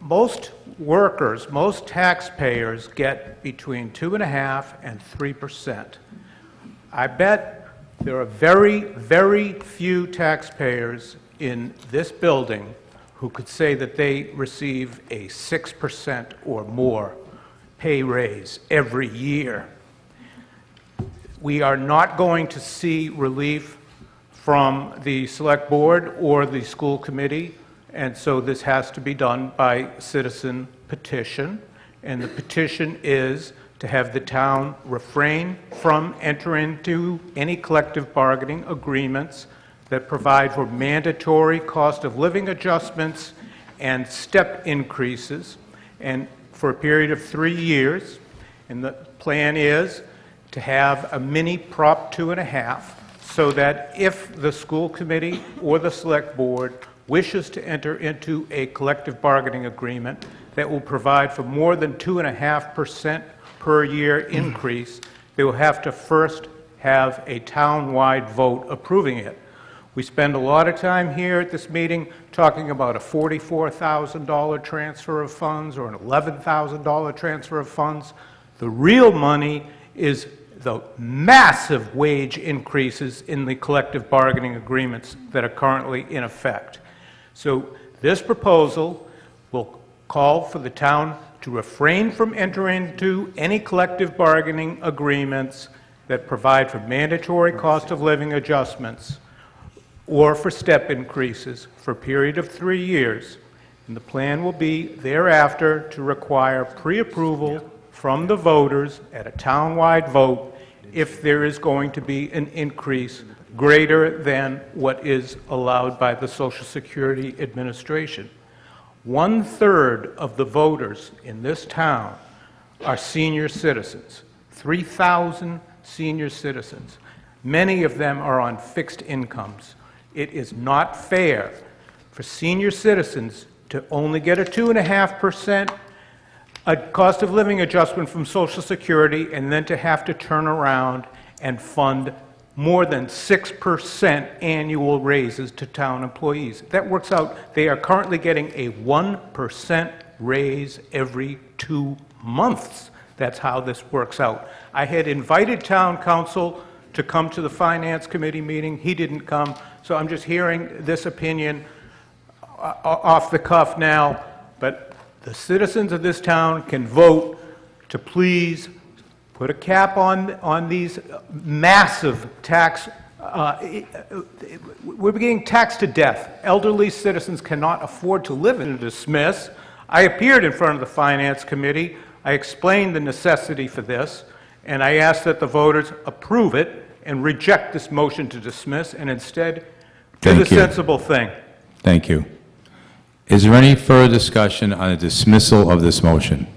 Most workers, most taxpayers get between 2.5% and 3%. I bet there are very, very few taxpayers in this building who could say that they receive a 6% or more pay raise every year. We are not going to see relief from the Select Board or the School Committee, and so this has to be done by citizen petition. And the petition is to have the town refrain from entering into any collective bargaining agreements that provide for mandatory cost of living adjustments and step increases, and for a period of 3 years. And the plan is to have a mini Prop 2.5, so that if the school committee or the Select Board wishes to enter into a collective bargaining agreement that will provide for more than 2.5% per year increase, they will have to first have a town-wide vote approving it. We spend a lot of time here at this meeting talking about a $44,000 transfer of funds or an $11,000 transfer of funds. The real money is the massive wage increases in the collective bargaining agreements that are currently in effect. So this proposal will call for the town to refrain from entering into any collective bargaining agreements that provide for mandatory cost of living adjustments or for step increases for a period of 3 years. And the plan will be thereafter to require pre-approval from the voters at a town-wide vote if there is going to be an increase greater than what is allowed by the Social Security Administration. 1/3 of the voters in this town are senior citizens, 3,000 senior citizens. Many of them are on fixed incomes. It is not fair for senior citizens to only get a 2.5% a cost of living adjustment from Social Security and then to have to turn around and fund more than 6% annual raises to town employees. That works out, they are currently getting a 1% raise every 2 months. That's how this works out. I had invited town council to come to the finance committee meeting. He didn't come, so I'm just hearing this opinion off the cuff now. But the citizens of this town can vote to please put a cap on these massive tax. We're being taxed to death. Elderly citizens cannot afford to live in a dismiss. I appeared in front of the finance committee. I explained the necessity for this, and I asked that the voters approve it and reject this motion to dismiss, and instead do the sensible thing. Thank you. Is there any further discussion on the dismissal of this motion?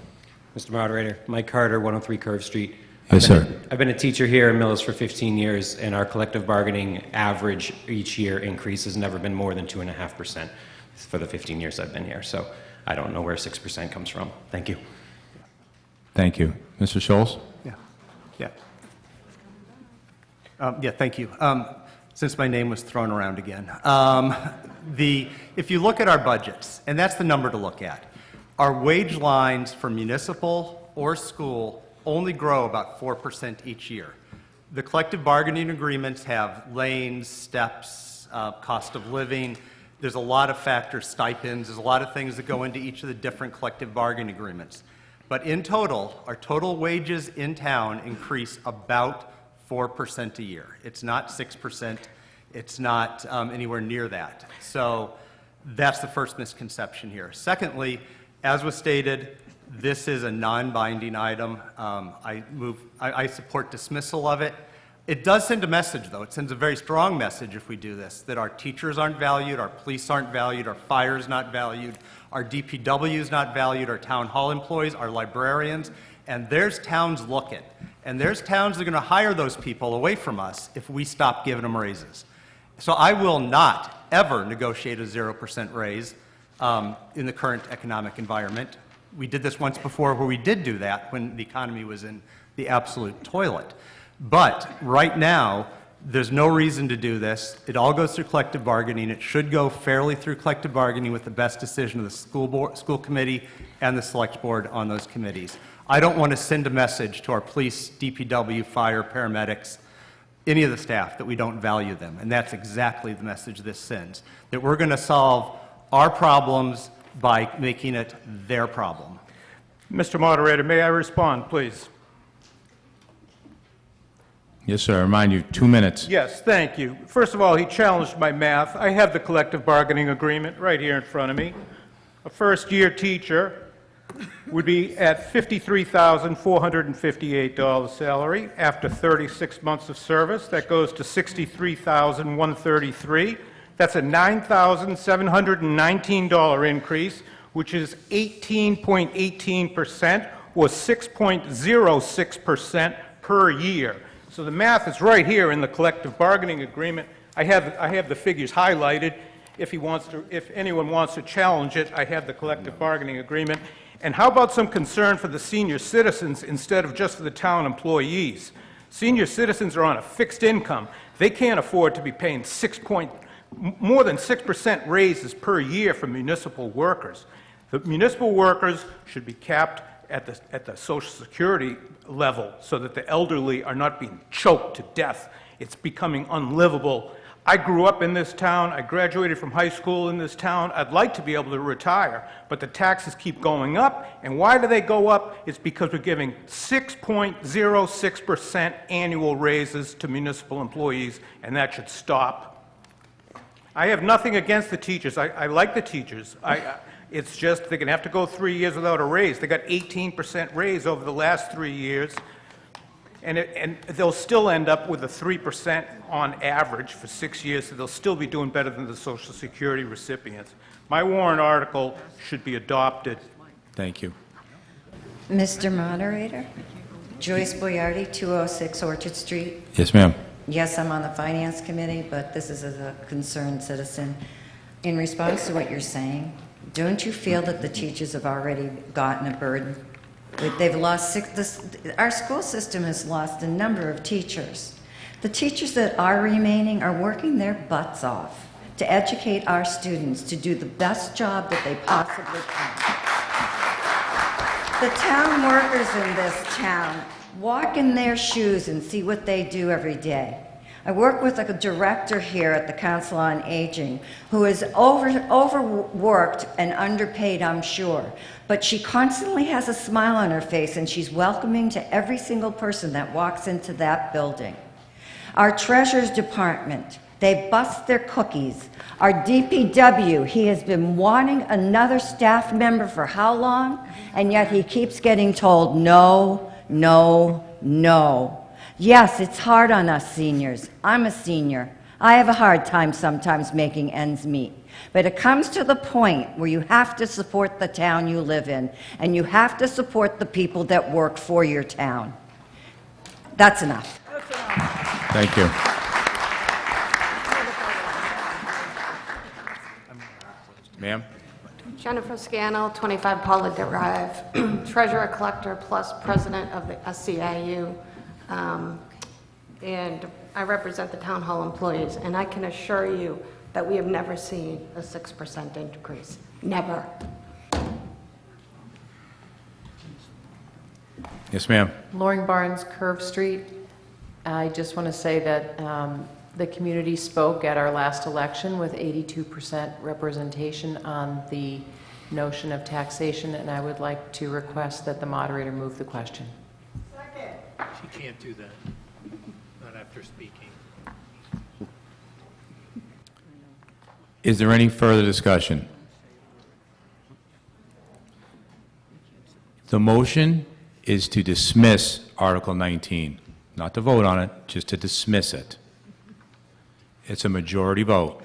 Mr. Moderator, Mike Carter, 103 Curve Street. Yes, sir. I've been a teacher here in Millis for 15 years, and our collective bargaining average each year increase has never been more than 2.5% for the 15 years I've been here. So I don't know where 6% comes from. Thank you. Thank you. Mr. Scholz? Yeah, thank you. Since my name was thrown around again. If you look at our budgets, and that's the number to look at, our wage lines for municipal or school only grow about 4% each year. The collective bargaining agreements have lanes, steps, cost of living. There's a lot of factors, stipends. There's a lot of things that go into each of the different collective bargaining agreements. But in total, our total wages in town increase about 4% a year. It's not 6%. It's not anywhere near that. So that's the first misconception here. Secondly, as was stated, this is a non-binding item. I support dismissal of it. It does send a message, though. It sends a very strong message if we do this, that our teachers aren't valued, our police aren't valued, our fire is not valued, our DPW is not valued, our town hall employees, our librarians, and there's towns looking. And there's towns that are going to hire those people away from us if we stop giving them raises. So I will not ever negotiate a 0% raise in the current economic environment. We did this once before where we did do that when the economy was in the absolute toilet. But right now, there's no reason to do this. It all goes through collective bargaining. It should go fairly through collective bargaining with the best decision of the school committee and the select board on those committees. I don't want to send a message to our police, DPW, fire, paramedics, any of the staff that we don't value them. And that's exactly the message this sends, that we're going to solve our problems by making it their problem. Mr. Moderator, may I respond, please? Yes, sir. I remind you, 2 minutes. Yes, thank you. First of all, he challenged my math. I have the collective bargaining agreement right here in front of me. A first-year teacher would be at $53,458 salary. After 36 months of service, that goes to $63,133. That's a $9,719 increase, which is 18.18% or 6.06% per year. So the math is right here in the collective bargaining agreement. I have the figures highlighted. If anyone wants to challenge it, I have the collective bargaining agreement. And how about some concern for the senior citizens instead of just for the town employees? Senior citizens are on a fixed income. They can't afford to be paying more than 6% raises per year for municipal workers. The municipal workers should be capped at the Social Security level so that the elderly are not being choked to death. It's becoming unlivable. I grew up in this town. I graduated from high school in this town. I'd like to be able to retire, but the taxes keep going up. And why do they go up? It's because we're giving 6.06% annual raises to municipal employees, and that should stop. I have nothing against the teachers. I like the teachers. It's just they're going to have to go 3 years without a raise. They got 18% raise over the last 3 years, and they'll still end up with a 3% on average for 6 years, so they'll still be doing better than the Social Security recipients. My warrant article should be adopted. Thank you. Mr. Moderator, Joyce Boyardi, 206 Orchard Street. Yes, ma'am. Yes, I'm on the Finance Committee, but this is as a concerned citizen. In response to what you're saying, don't you feel that the teachers have already gotten a burden? They've lost our school system has lost a number of teachers. The teachers that are remaining are working their butts off to educate our students to do the best job that they possibly can. The town workers in this town walk in their shoes and see what they do every day. I work with a director here at the Council on Aging who is overworked and underpaid, I'm sure, but she constantly has a smile on her face and she's welcoming to every single person that walks into that building. Our Treasurer's Department, they bust their cookies. Our DPW, he has been wanting another staff member for how long? And yet he keeps getting told no, no, no. Yes, it's hard on us seniors. I'm a senior. I have a hard time sometimes making ends meet. But it comes to the point where you have to support the town you live in, and you have to support the people that work for your town. That's enough. Thank you. Ma'am? Jennifer Scannell, 25 Paula Drive, Treasurer Collector plus President of the SCIU. And I represent the town hall employees, and I can assure you that we have never seen a 6% increase. Never. Yes, ma'am. Loring Barnes, Curve Street. I just want to say that the community spoke at our last election with 82% representation on the notion of taxation, and I would like to request that the moderator move the question. She can't do that, not after speaking. Is there any further discussion? The motion is to dismiss Article 19, not to vote on it, just to dismiss it. It's a majority vote.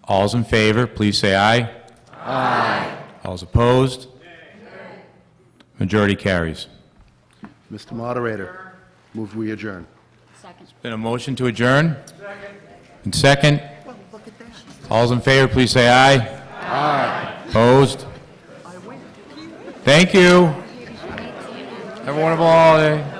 All's in favor, please say aye. Aye. All's opposed? Majority carries. Mr. Moderator, move we adjourn. There's been a motion to adjourn. And second. All's in favor, please say aye. Aye. Opposed? Thank you. Have a wonderful holiday.